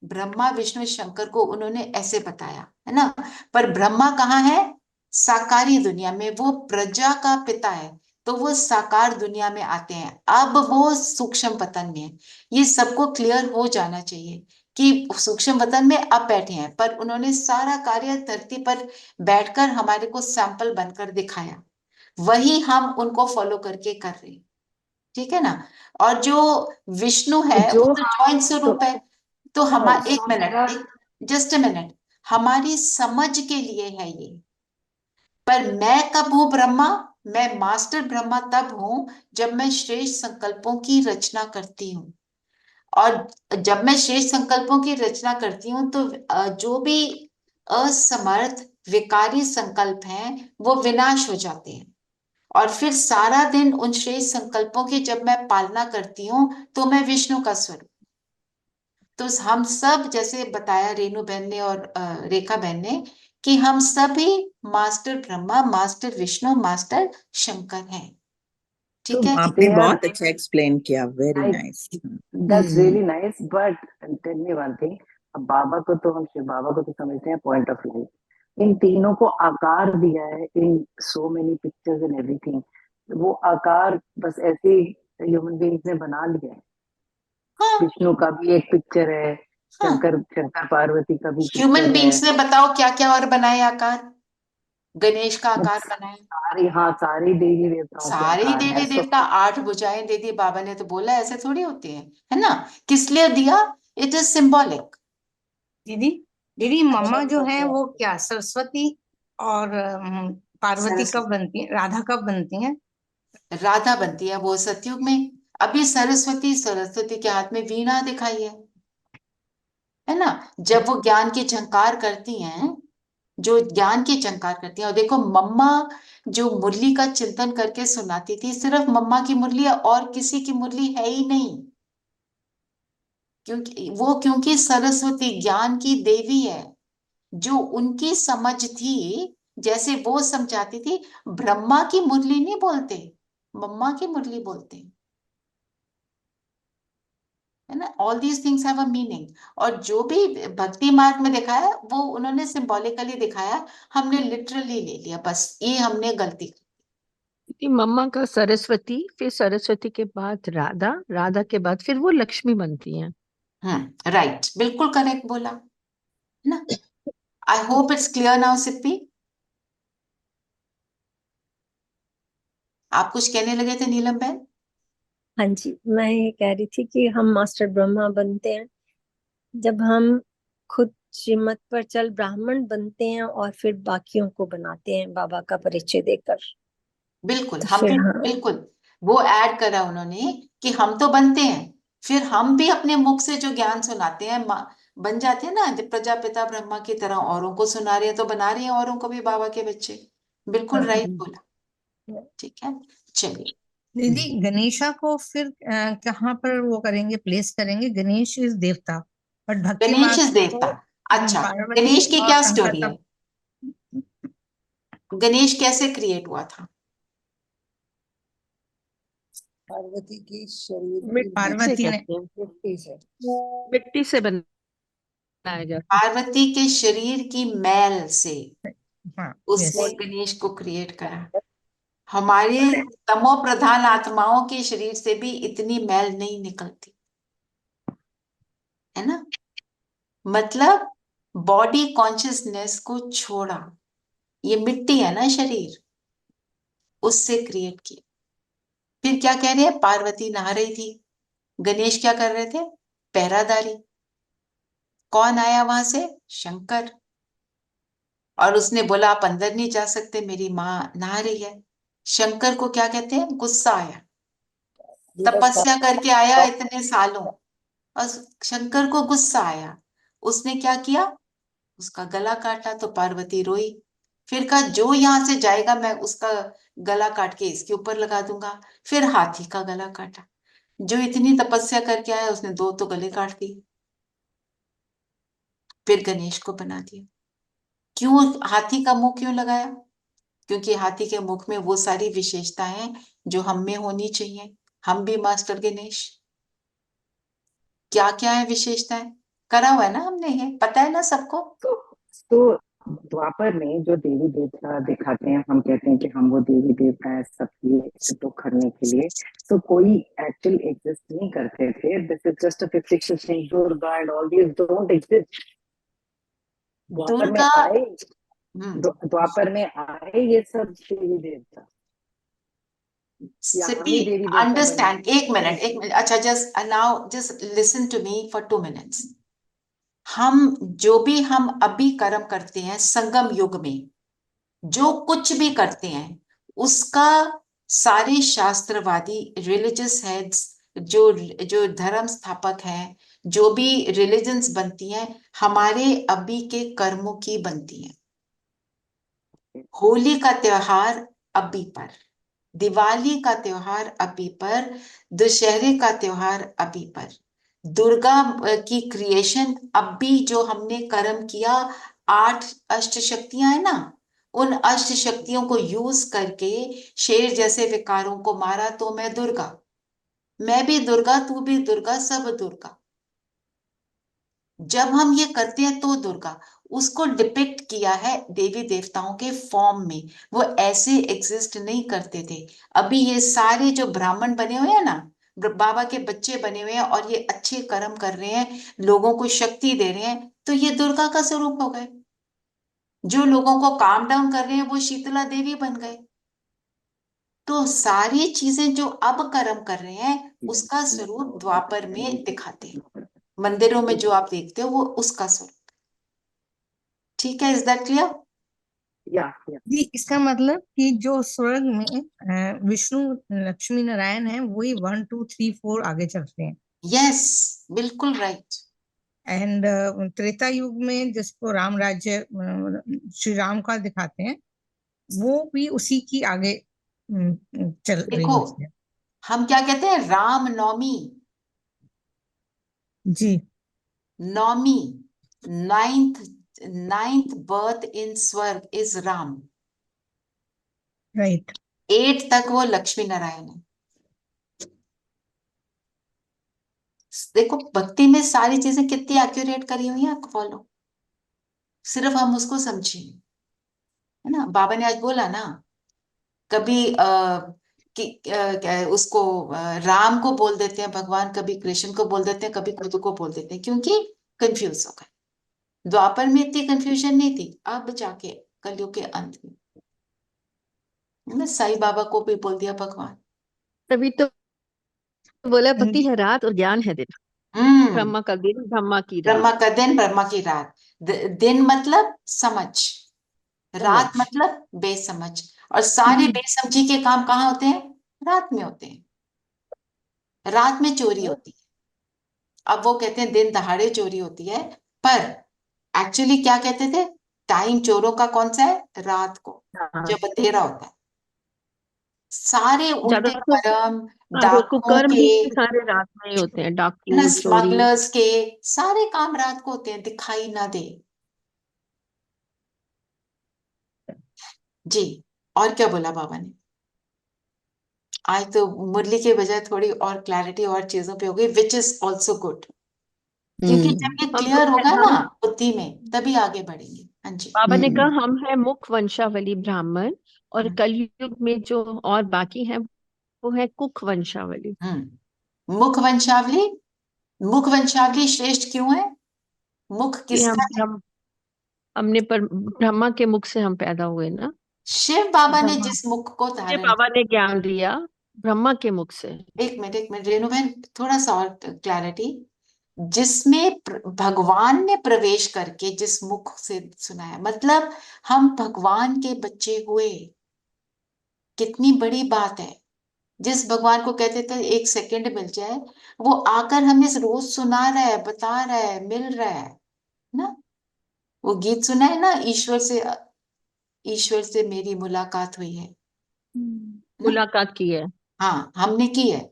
ब्रह्मा विष्णु शंकर को उन्होंने ऐसे बताया है ना, पर ब्रह्मा कहाँ है? साकारी दुनिया में, वो प्रजा का पिता है, तो वो साकार दुनिया में आते हैं, अब वो सूक्ष्म वतन में है। ये सबको क्लियर हो जाना चाहिए कि सूक्ष्म वतन में अब बैठे हैं, पर उन्होंने सारा कार्य धरती पर बैठकर हमारे को सैंपल बनकर दिखाया, वही हम उनको फॉलो करके कर रहे हैं, ठीक है ना? और जो विष्णु है जो वो तो जॉइंट स्वरूप है, तो हमारे, एक मेरा मिनट, जस्ट अ मिनट, हमारी समझ के लिए है ये। पर मैं कब हूं ब्रह्मा? मैं मास्टर ब्रह्मा तब हूं जब मैं श्रेष्ठ संकल्पों की रचना करती हूँ। और जब मैं श्रेष्ठ संकल्पों की रचना करती हूँ तो जो भी असमर्थ विकारी संकल्प हैं वो विनाश हो जाते हैं, और फिर सारा दिन उन श्रेष्ठ संकल्पों की जब मैं पालना करती हूँ तो मैं विष्णु का स्वरूप। तो हम सब, जैसे बताया रेणु बहन ने और रेखा बहन ने, कि हम सभी master Brahma, master Vishnu, master Shankar हैं, ठीक है? आपने बहुत अच्छा एक्सप्लेन किया, very nice. That's really nice, but tell me one thing. अब बाबा को तो हम शिव बाबा को तो समझते हैं पॉइंट ऑफ व्यू, इन तीनों को आकार दिया है in so many pictures and everything. वो आकार बस ऐसे ह्यूमन बीइंग्स ने बना लिया है। हाँ, विष्णु का भी एक पिक्चर है, हाँ, शंकर पार्वती का भी ह्यूमन पिक्चर है। बींग्स ने बताओ क्या क्या और बनाए आकार, गणेश का आकार बनाया, सारे देवी देवताओं के सारे ही आकार देवी है। देवता 8 भुजाएं दे दी बाबा ने, तो बोला ऐसे थोड़ी होती है ना। किस लिए दिया? It is symbolic. दीदी दीदी मम्मा जो है वो क्या सरस्वती और पार्वती सरस्वती, कब बनती है, राधा कब बनती है? राधा बनती है वो सतयुग में। अभी सरस्वती, सरस्वती के हाथ में वीणा दिखाई है ना। जब वो ज्ञान की झंकार करती हैं, जो ज्ञान की झंकार करती हैं, और देखो मम्मा जो मुरली का चिंतन करके सुनाती थी, सिर्फ मम्मा की मुरली है और किसी की मुरली है ही नहीं। क्योंकि सरस्वती ज्ञान की देवी है। जो उनकी समझ थी, जैसे वो समझाती थी, ब्रह्मा की मुरली नहीं बोलते, मम्मा की मुरली बोलते हैं, है ना। All these things have a meaning. और जो भी भक्ति मार्ग में दिखाया वो उन्होंने सिंबॉलिकली दिखाया, हमने लिटरली ले लिया, बस ये हमने गलती की। कि मम्मा का सरस्वती, फिर सरस्वती के बाद राधा, राधा के बाद फिर वो लक्ष्मी बनती हैं। राइट, बिल्कुल करेक्ट बोला, है ना। I hope it's clear now Sippy. आप कुछ कहने लगे थे नीलम बहन? हाँ जी, मैं ये कह रही थी कि हम मास्टर ब्रह्मा बनते हैं जब हम खुद श्रीमत पर चल ब्राह्मण बनते हैं और फिर बाकियों को बनाते हैं बाबा का परिचय देकर। बिल्कुल, तो हम फिर भी हाँ, बिल्कुल वो ऐड करा उन्होंने कि हम तो बनते हैं, फिर हम भी अपने मुख से जो ज्ञान सुनाते हैं, बन जाते हैं ना, जब प्रजापिता ब्रह्मा की तरह औरों को सुना रहे हैं, तो बना रहे हैं औरों को भी बाबा के बच्चे। बिल्कुल राइट बोला, ठीक है। चलिए, दीदी गणेशा को फिर कहाँ पर वो करेंगे, प्लेस करेंगे? गणेश इज देवता, बट भक्ति गणेश मार्ग इस को देवता। अच्छा, पार्वती गणेश की और क्या शंकर स्टोरी का। है? गणेश कैसे क्रिएट हुआ था? पार्वती की शरीर की मिट्टी से पार्वती ने कहते हैं, मिट्टी से। मिट्टी से बनाया जाता है। पार्वती के शरीर की मैल से हाँ उसने यस, गणेश को क्रिएट करा। हमारे तमो प्रधान आत्माओं के शरीर से भी इतनी मैल नहीं निकलती, है ना। मतलब बॉडी कॉन्शियसनेस को छोड़ा, ये मिट्टी है ना शरीर, उससे क्रिएट किया। फिर क्या कह रहे हैं, पार्वती नहा रही थी, गणेश क्या कर रहे थे, पहरादारी। कौन आया वहां से? शंकर। और उसने बोला आप अंदर नहीं जा सकते, मेरी माँ नहा रही है। शंकर को क्या कहते हैं, गुस्सा आया, तपस्या करके आया इतने सालों, और शंकर को गुस्सा आया। उसने क्या किया, उसका गला काटा, तो पार्वती रोई। फिर कहा जो यहां से जाएगा मैं उसका गला काट के इसके ऊपर लगा दूंगा। फिर हाथी का गला काटा। जो इतनी तपस्या करके आया उसने 2 तो गले काट दिए। फिर गणेश को बना दिया। क्यों हाथी का मुंह क्यों लगाया? क्योंकि हाथी के मुख में वो सारी विशेषताएं हैं जो हम में होनी चाहिए। हम भी मास्टर गणेश, क्या क्या है विशेषताएं, करा हुआ है ना हमने, ये पता है ना सबको। तो द्वापर में जो देवी देवता दिखाते हैं, हम कहते हैं कि हम वो देवी देवता है सबके दुख हरने के लिए, तो कोई एक्चुअल एग्जिस्ट नहीं करते थे। This is just a fictitious thing, Durga and all these don't exist. Dwapar में दुर्गा, आए, द्वापर में आए ये सब देवी देवता, या हम सिपी, ही देवी देवता बने। अंडरस्टैंड, एक मिनट, अच्छा, just now just listen to me for 2 minutes. हम अभी कर्म करते हैं संगम युग में, जो कुछ भी करते हैं उसका सारे शास्त्रवादी रिलीजियस हेड्स, जो जो धर्म स्थापक हैं, जो भी रिलीजन्स बनती हैं, हमारे अभी के कर्मों की बनती हैं। होली का त्योहार अभी पर, दिवाली का त्योहार अभी पर, दशहरे का त्योहार अभी पर, दुर्गा की क्रिएशन अभी, जो हमने कर्म किया, 8 अष्ट शक्तियां है ना, उन अष्ट शक्तियों को यूज करके शेर जैसे विकारों को मारा, तो मैं दुर्गा, मैं भी दुर्गा, तू भी दुर्गा, सब दुर्गा। जब हम ये करते हैं तो दुर्गा, उसको डिपिक्ट किया है देवी देवताओं के फॉर्म में। वो ऐसे एग्जिस्ट नहीं करते थे। अभी ये सारे जो ब्राह्मण बने हुए हैं ना, बाबा के बच्चे बने हुए हैं और ये अच्छे कर्म कर रहे हैं, लोगों को शक्ति दे रहे हैं, तो ये दुर्गा का स्वरूप हो गए। जो लोगों को काम डाउन कर रहे हैं वो शीतला देवी बन गए। तो सारी चीजें जो अब कर्म कर रहे हैं उसका स्वरूप द्वापर में दिखाते हैं। मंदिरों में जो आप देखते हो वो उसका स्वरूप। ठीक है, इज दैट क्लियर? जी, इसका मतलब कि जो स्वर्ग में विष्णु लक्ष्मी नारायण है वही 1 2 3 4 आगे चलते हैं। यस, बिल्कुल राइट। एंड त्रेता युग में जिसको राम राज्य श्री राम का दिखाते हैं वो भी उसी की आगे चल रही देखो, है। हम क्या कहते हैं, राम नवमी, जी, नवमी, नाइन्थ बर्थ इन स्वर्ग इज राम। राइट। 8 तक वो लक्ष्मी नारायण है। देखो भक्ति में सारी चीजें कितनी एक्यूरेट करी हुई है, आपको फॉलो, सिर्फ हम उसको समझें, है ना। बाबा ने आज बोला ना, कभी उसको राम को बोल देते हैं भगवान, कभी कृष्ण को बोल देते हैं, कभी खुद को बोल देते हैं, क्योंकि कंफ्यूज हो गए। द्वापर में इतनी कंफ्यूजन नहीं थी, अब जाके कलयुग के अंत में, है ना, साईं बाबा को भी बोल दिया भगवान। तभी तो बोला भक्ति है रात और ज्ञान है दिन। ब्रह्मा का दिन, ब्रह्मा की रात। ब्रह्मा का दिन, ब्रह्मा की रात। दिन मतलब समझ, रात मतलब बेसमझ, और सारे बेसमझी के काम कहाँ होते हैं? रात में होते हैं। रात में चोरी होती है। अब वो कहते हैं दिन दहाड़े चोरी होती है, पर एक्चुअली क्या कहते थे? टाइम चोरों का कौन सा है? रात को, जब अंधेरा होता है। सारे उल्टे ज्यादातर कर्म, जो डाकुओं कुकर्म के, भी सारे रात में ही होते हैं, है ना, डाकू, चोरी। स्मगलर्स के, सारे काम रात को होते हैं, दिखाई ना दे। जी, और क्या बोला बाबा ने? आज तो मुरली के बजाय थोड़ी और क्लैरिटी और चीजों पे हो गई, विच इज ऑल्सो गुड, क्योंकि जब ये हम क्लियर होगा ना हम बुद्धि में, तभी आगे बढ़ेंगे। हाँ जी। बाबा ने कहा हम है मुख वंशावली ब्राह्मण, और हम्म, कलयुग में जो और बाकी हैं वो है कुख वंशावली। मुख वंशावली। मुख वंशावली श्रेष्ठ क्यों है? मुख कि किसका है? हमने पर ब्रह्मा के मुख से हम पैदा हुए ना। शिव बाबा ने ब्रह्मा जिस मुख को ये धारण बाबा किया। ने ज्ञान दिया ब्रह्मा के मुख से। एक मिनट रेणु बहन, थोड़ा सा और क्लैरिटी। जिसमें भगवान ने प्रवेश करके जिस मुख से सुनाया, मतलब हम भगवान के बच्चे हुए, कितनी बड़ी बात है। जिस भगवान को कहते थे एक सेकंड मिल जाए, वो आकर हमें रोज सुना रहा है, बता रहा है, मिल रहा है ना। वो गीत सुना है ना, ईश्वर से मेरी मुलाकात हुई है ना। मुलाकात की है। हाँ, हमने की है,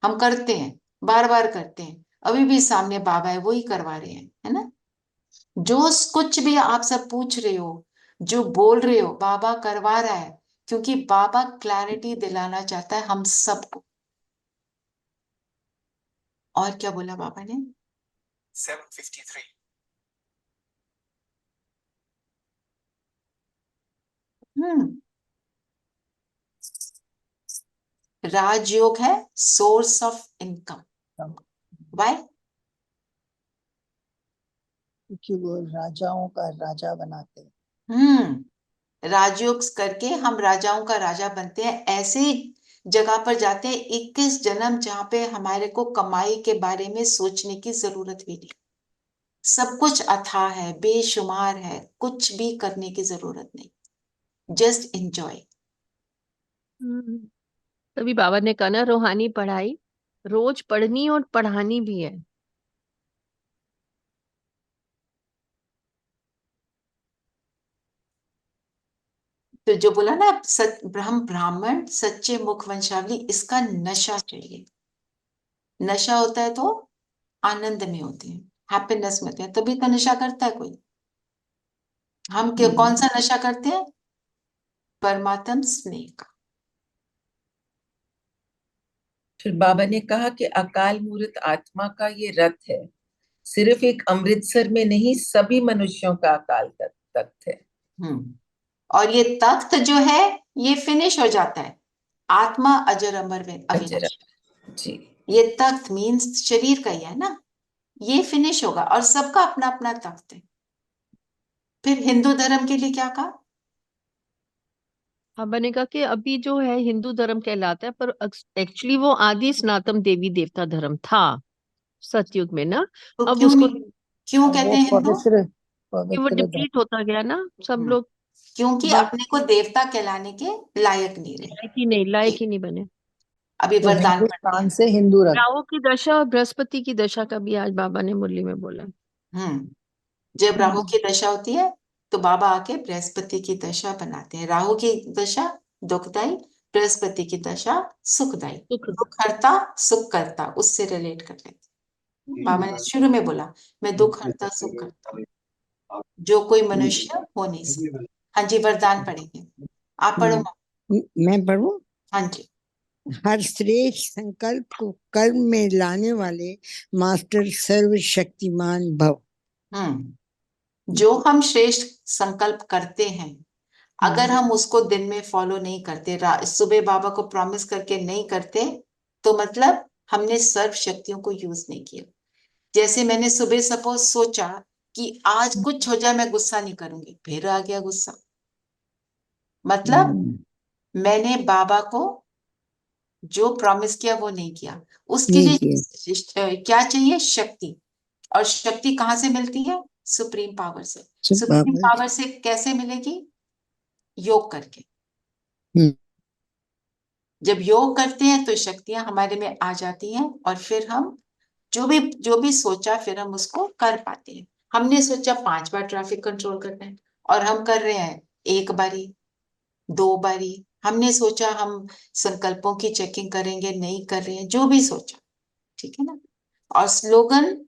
हम करते हैं, बार बार करते हैं, अभी भी सामने बाबा है, वही करवा रहे हैं, है ना। जो कुछ भी आप सब पूछ रहे हो, जो बोल रहे हो, बाबा करवा रहा है, क्योंकि बाबा क्लैरिटी दिलाना चाहता है हम सबको। और क्या बोला बाबा ने? 7:53। राजयोग है सोर्स ऑफ इनकम। वाई? क्योंकि वो राजाओं का राजा बनाते हैं। राजयोग करके हम राजाओं का राजा बनते हैं। ऐसे जगह पर जाते हैं 21 जन्म, जहां पे हमारे को कमाई के बारे में सोचने की जरूरत भी नहीं। सब कुछ अथाह है, बेशुमार है, कुछ भी करने की जरूरत नहीं, जस्ट एंजॉय। तभी बाबा ने कहा ना, रूहानी पढ़ाई रोज पढ़नी और पढ़ानी भी है। तो जो बोला ना, हम ब्राह्मण सच्चे मुख वंशावली, इसका नशा चाहिए। नशा होता है तो आनंद में होते हैं, हैप्पीनेस में होते हैं, तभी तो नशा करता है कोई। हम कौन सा नशा करते हैं? परमात्म स्नेह का। फिर बाबा ने कहा कि अकाल मूर्त आत्मा का ये रथ है, सिर्फ एक अमृतसर में नहीं, सभी मनुष्यों का अकाल तख्त है। और ये तख्त जो है ये फिनिश हो जाता है, आत्मा अजर अमर में अजर, अविनाशी। जी। ये तख्त मीन्स शरीर का ही है ना, ये फिनिश होगा और सबका अपना अपना तख्त है। फिर हिंदू धर्म के लिए क्या कहा? हाँ, मैंने कहा कि अभी जो है हिंदू धर्म कहलाता है, पर एक्चुअली वो आदि सनातन देवी देवता धर्म था सतयुग में ना। तो अब क्यों उसको नहीं, क्यों कहते वो हैं हिंदू? पवित्र कि वो पवित्र डिप्लीट होता गया ना, सब हम्म, लोग क्योंकि बस अपने को देवता कहलाने के लायक नहीं रहे। लायक ही नहीं बने। अभी तो वरदान पढ़ते हिंदुस्तान हैं। से हिंदू रख राहु की दशा और बृहस्पति की दशा का भी आज बाबा ने मुरली में बोला। जब राहु की दशा होती है तो बाबा आके बृहस्पति की दशा बनाते हैं। राहु की दशा दुखदाई, बृहस्पति की दशा सुखदाई। सुख दुख हरता सुख करता, उससे रिलेट कर लेते हैं। बाबा ने शुरू में बोला मैं दुख हरता सुख करता हूँ, जो कोई मनुष्य हो नहीं सकता। हाँ जी, वरदान पढ़ेंगे, आप पढ़ो माँ। मैं पढ़ूं? हाँ जी। हर श्रेष्ठ संकल्प को कर्म में लाने वाले मास्टर सर्वशक्तिमान भव। जो हम श्रेष्ठ संकल्प करते हैं, अगर हम उसको दिन में फॉलो नहीं करते, सुबह बाबा को प्रॉमिस करके नहीं करते, तो मतलब हमने सर्व शक्तियों को यूज नहीं किया। जैसे मैंने सुबह सपोज सोचा कि आज कुछ हो जाए मैं गुस्सा नहीं करूंगी, फिर आ गया गुस्सा, मतलब मैंने बाबा को जो प्रॉमिस किया वो नहीं किया। उसके नहीं लिए किया। क्या चाहिए? शक्ति। और शक्ति कहाँ से मिलती है? सुप्रीम पावर से। सब सुप्रीम बाबा। पावर से कैसे मिलेगी? योग करके। हम्म, जब योग करते हैं तो शक्तियां हमारे में आ जाती हैं और फिर हम जो भी सोचा फिर हम उसको कर पाते हैं। हमने सोचा 5 बार ट्रैफिक कंट्रोल करना है और हम कर रहे हैं 1 बारी, 2 बारी। हमने सोचा हम संकल्पों की चेकिंग करेंगे, नहीं कर रहे हैं, जो भी सोचा, ठीक है ना। और स्लोगन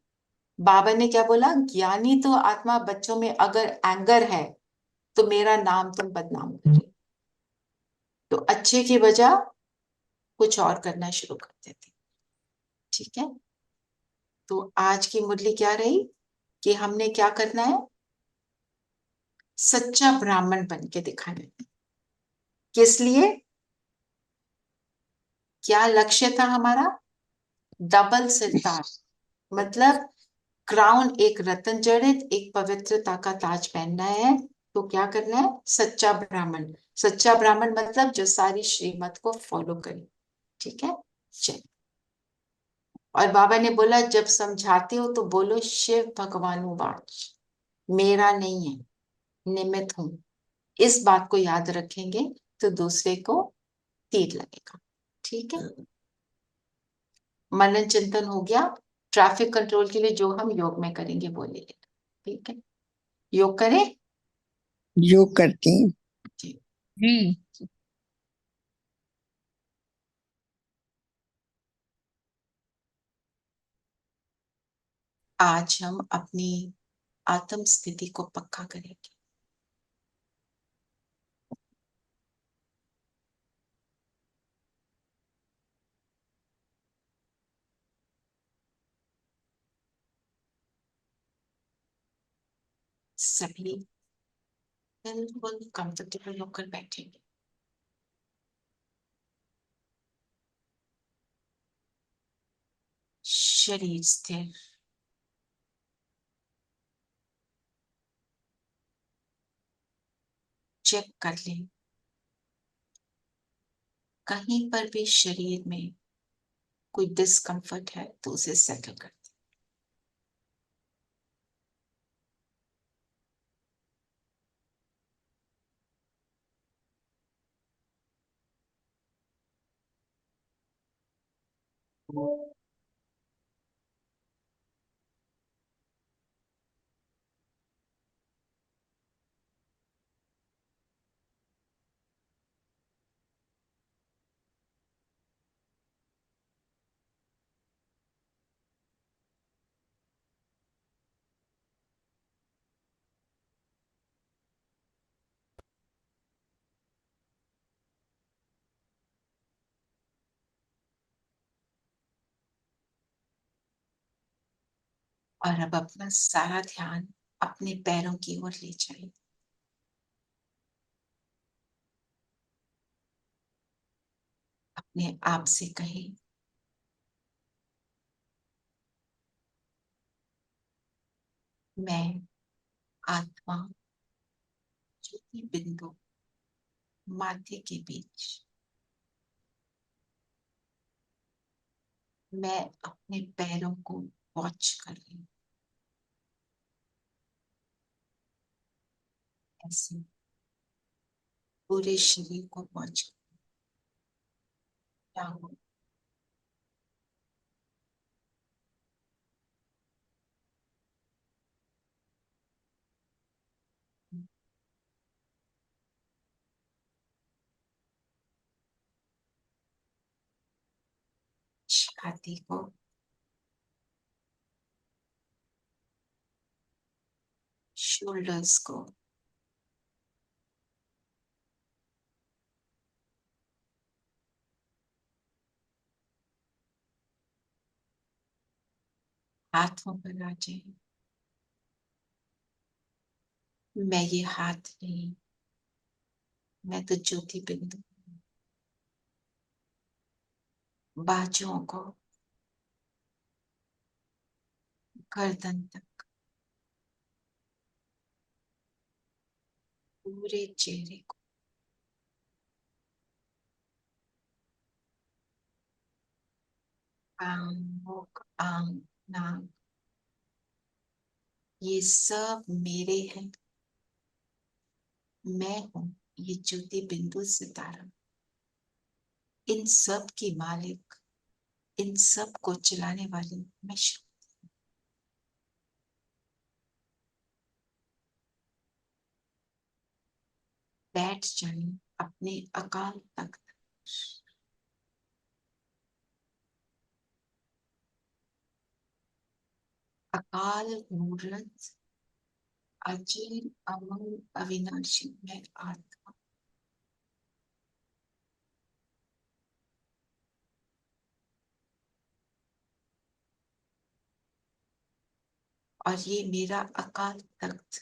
बाबा ने क्या बोला? ज्ञानी तो आत्मा बच्चों में अगर एंगर है तो मेरा नाम तुम बदनाम कर रहे हो। तो अच्छे की बजाय कुछ और करना शुरू कर देते, ठीक है। तो आज की मुरली क्या रही कि हमने क्या करना है? सच्चा ब्राह्मण बन के दिखाना है। किस लिए? क्या लक्ष्य था हमारा? डबल सिरदार, मतलब क्राउन, एक रत्न जड़ित, एक पवित्रता का ताज पहनना है। तो क्या करना है? सच्चा ब्राह्मण। सच्चा ब्राह्मण मतलब जो सारी श्रीमत को फॉलो करे, ठीक है। चल, और बाबा ने बोला जब समझाते हो तो बोलो शिव भगवानुवाच, मेरा नहीं है, निमित्त हूं। इस बात को याद रखेंगे तो दूसरे को तीर लगेगा, ठीक है। मनन चिंतन हो गया। ट्रैफिक कंट्रोल के लिए जो हम योग में करेंगे वो ले लेना, ठीक है। योग करें योग करते हैं। जी। आज हम अपनी आत्म स्थिति को पक्का करेंगे। सभी बिल्कुल कंफर्टेबल होकर बैठेंगे। शरीर स्थिर, चेक कर लें कहीं पर भी शरीर में कोई डिस्कंफर्ट है तो उसे सेटल कर दें। और अब अपना सारा ध्यान अपने पैरों की ओर ले जाइए। अपने आप से कहें मैं आत्मा ज्योति बिंदु माथे के बीच, मैं अपने पैरों को वॉच कर रही हूँ। ऐसे पूरे शरीर को वॉच कर रहा हूँ। छाती को, शोल्डर्स को, हाथों पर आ जाए। मैं ये हाथ नहीं, मैं तो ज्योति बिंदु हूँ। बाजुओं को, गर्दन तक, पूरे चेहरे को, कान, मुख, आंख, नाक, ये सब मेरे हैं। मैं हूँ ये ज्योति बिंदु सितारा, इन सब की मालिक, इन सब को चलाने वाली मैं शक्ति। बैठ जाए अपने अकाल तख्त, अकाल मूर्त अजीर अमर अविनाशी मैं आत्मा। और ये मेरा अकाल तख्त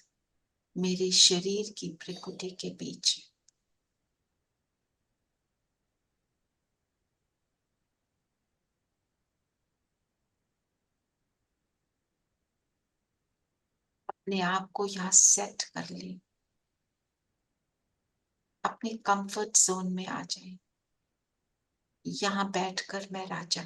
मेरे शरीर की प्रकृति के बीच है। अपने आप को यहाँ सेट कर ले, अपने कंफर्ट जोन में आ जाए। यहाँ बैठकर मैं राजा,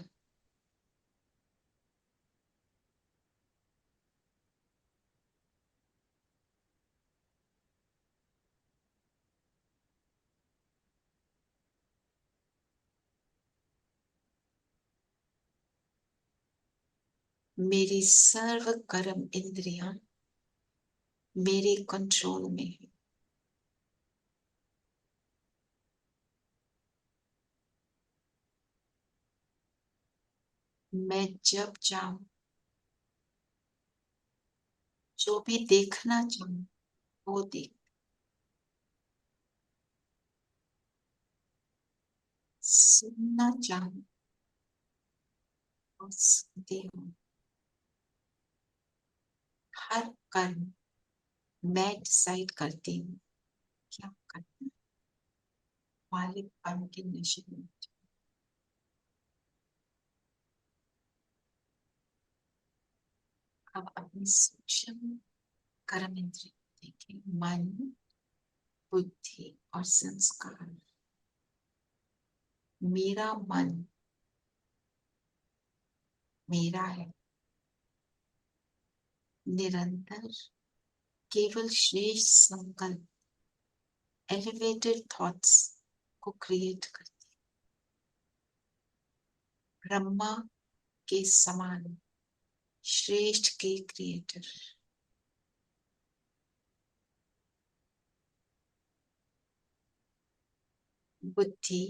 मेरी सर्व कर्म इंद्रियां मेरे कंट्रोल में है। मैं जब चाहूं जो भी देखना चाहूं वो देख, सुनना चाहूं वो सुनती हूँ। हर कर्म मैं डिसाइड करती हूँ क्या करना है। मालिक बन के नशे में, अब अपनी सूक्ष्म कर्म इंद्रिय देखें, मन, बुद्धि और संस्कार। मेरा मन मेरा है, निरंतर केवल श्रेष्ठ संकल्प, एलिवेटेड थॉट्स को क्रिएट करती है। ब्रह्मा के समान श्रेष्ठ के क्रिएटर। बुद्धि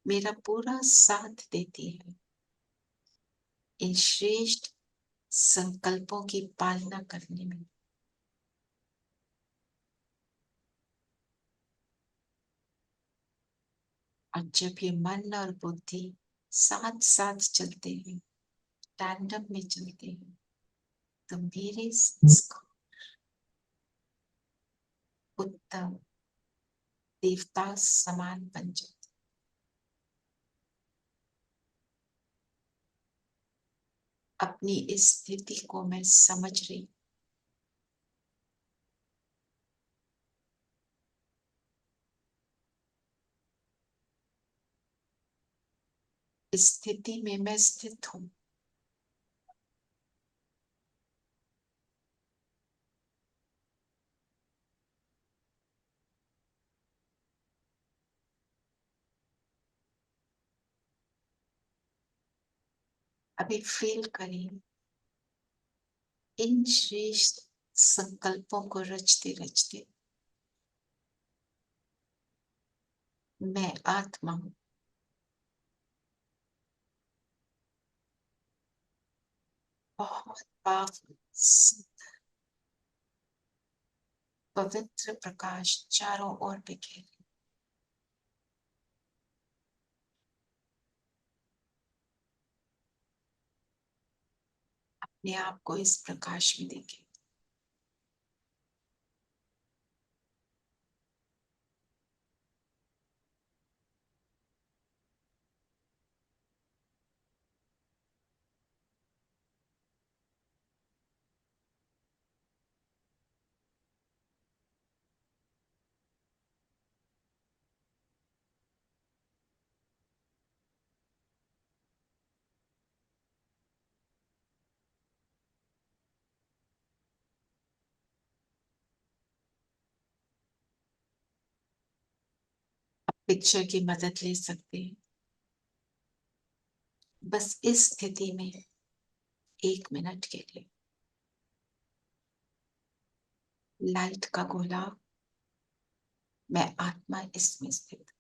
मेरा पूरा साथ देती है इन श्रेष्ठ संकल्पों की पालना करने में। और जब ये मन और बुद्धि साथ साथ चलते हैं, टैंडम में चलते हैं, तो मेरे संस्कार उत्तम देवता समान बन जाते। अपनी इस स्थिति को मैं समझ रही, स्थिति में मैं स्थित हूं। अभी फील करें इन श्रेष्ठ संकल्पों को रचते रचते मैं आत्मा हूं। बहुत पावन सुंदर पवित्र प्रकाश चारों ओर बिखेरे। अपने आप को इस प्रकाश में देखें। पिक्चर की मदद ले सकते हैं। बस इस स्थिति में 1 मिनट के लिए लाइट का गोला, मैं आत्मा इसमें स्थित।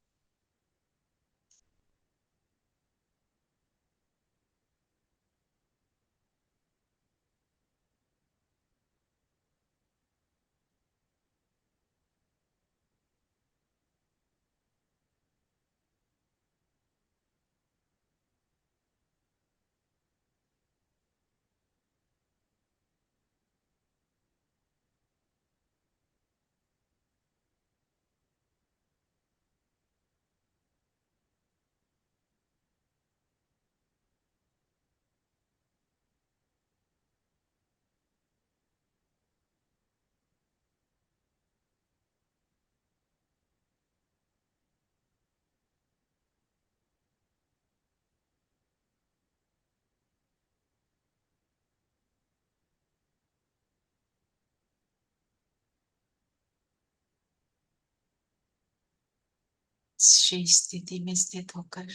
शेष स्थिति में स्थित होकर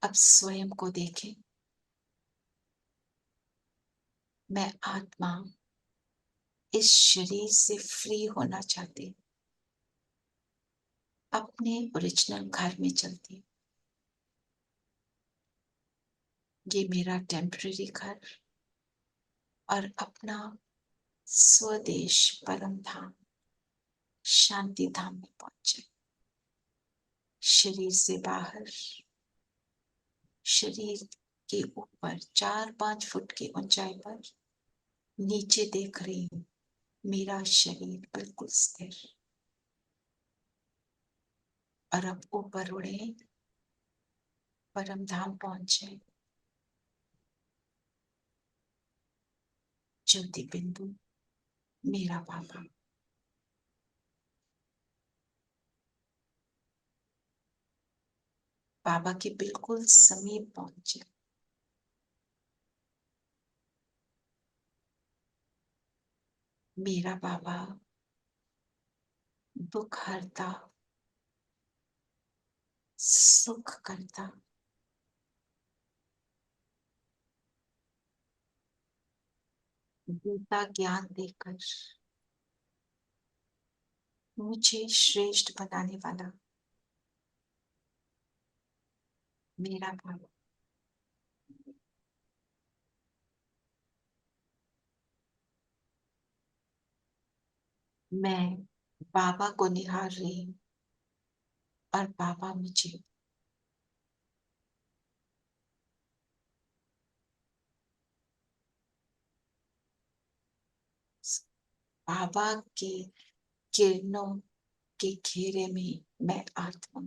अब स्वयं को देखें। मैं आत्मा इस शरीर से फ्री होना चाहती हूँ, अपने ओरिजिनल घर में चलती हूँ। ये मेरा टेम्पररी घर और अपना स्वदेश परम धाम शांति धाम में पहुंचे। शरीर से बाहर, शरीर के ऊपर 4-5 फुट की ऊंचाई पर नीचे देख रही हूं, मेरा शरीर बिल्कुल स्थिर। और अब ऊपर उड़े, परम धाम पहुंचे। ज्योति बिंदु मेरा बाबा, बाबा के बिल्कुल समीप पहुंचे। मेरा बाबा दुख हरता, सुख करता, गीता ज्ञान देकर मुझे श्रेष्ठ बनाने वाला मेरा बाबा। मैं बाबा को निहार रही हूं और बाबा मुझे। बाबा की किरणों के घेरे में मैं आत्मा।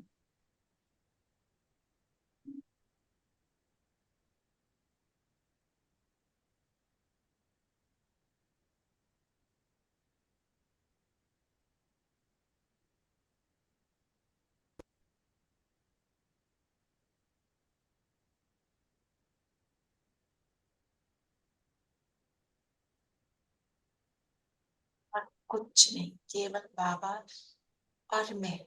और कुछ नहीं, केवल बाबा और मैं।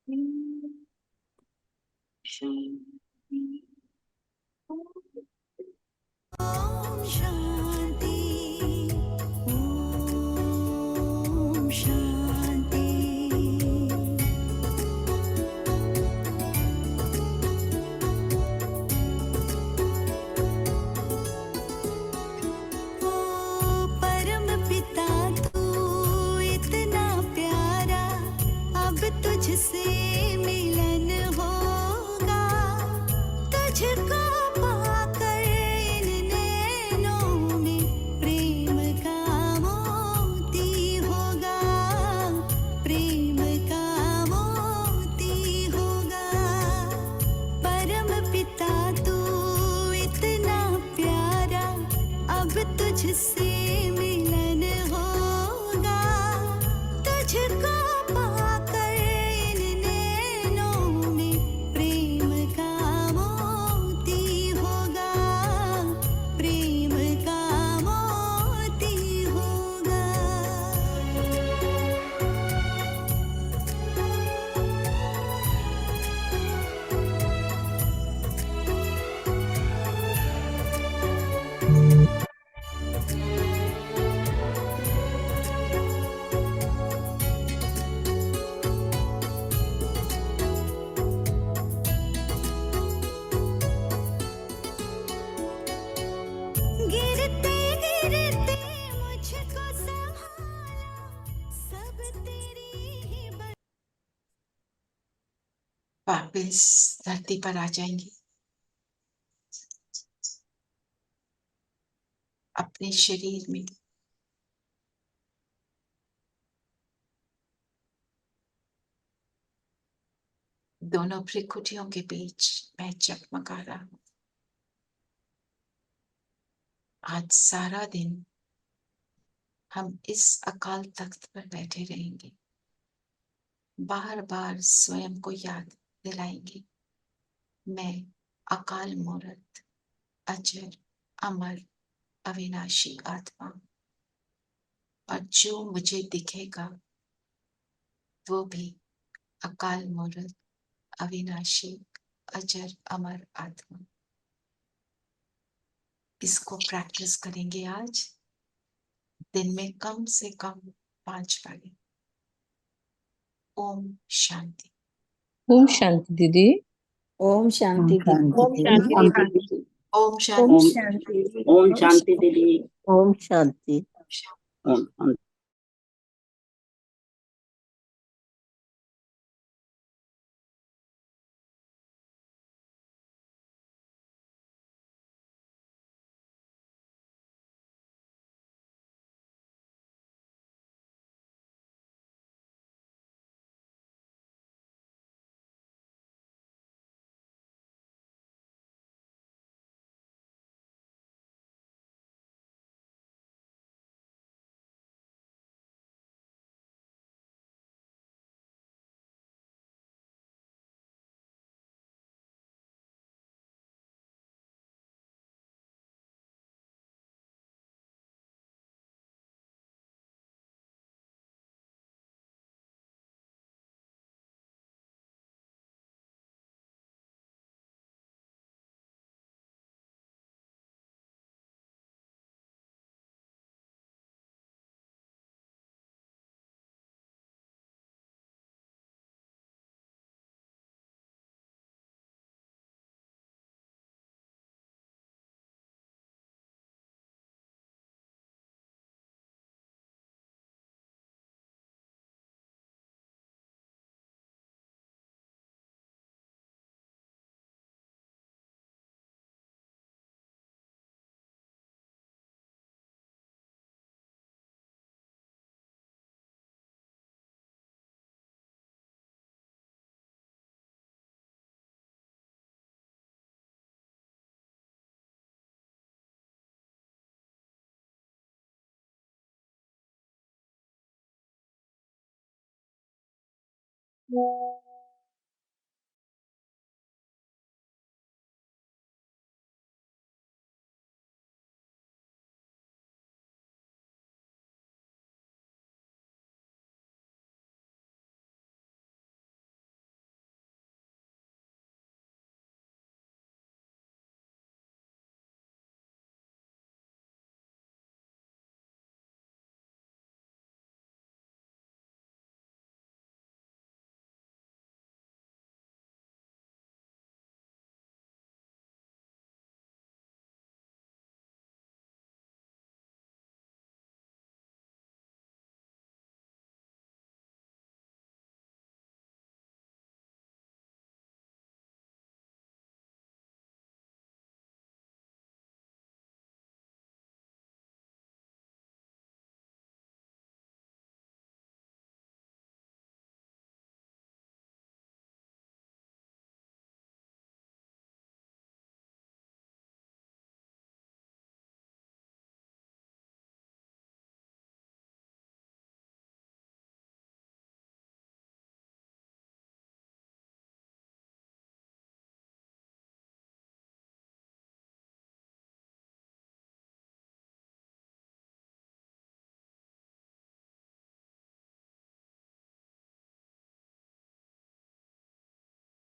ओम शांति, ओम शांति। ओ परम पिता तू इतना प्यारा, अब तुझसे मिलन होगा। तुझको पाकर इन नैनों में प्रेम का मोती होगा, प्रेम का मोती होगा। परम पिता तू इतना प्यारा, अब तुझसे मिलन होगा। तुझको पाकर इन नैनों में प्रेम का मोती होगा, प्रेम का मोती होगा। गिरते गिरते मुझको संभाला, सब तेरी ही वापस धरती पर आ जाएंगे, अपने शरीर में। दोनों भ्रिकुटियों के बीच मैं चकमका रहा हूं। आज सारा दिन हम इस अकाल तख्त पर बैठे रहेंगे, बार बार स्वयं को याद दिलाएंगे, मैं अकाल मूर्त, अजर, अमर, अविनाशी आत्मा, और जो मुझे दिखेगा वो भी अकाल मूर्त, अविनाशी, अजर, अमर आत्मा। इसको प्रैक्टिस करेंगे आज, दिन में कम से कम 5 बार। ओम शांति। ओम शांति दीदी। ओम शांति दीदी। ओम शांति दीदी। ओम ओम शांति। शांति। ओम शांति दीदी। ओम शांति। ओम you.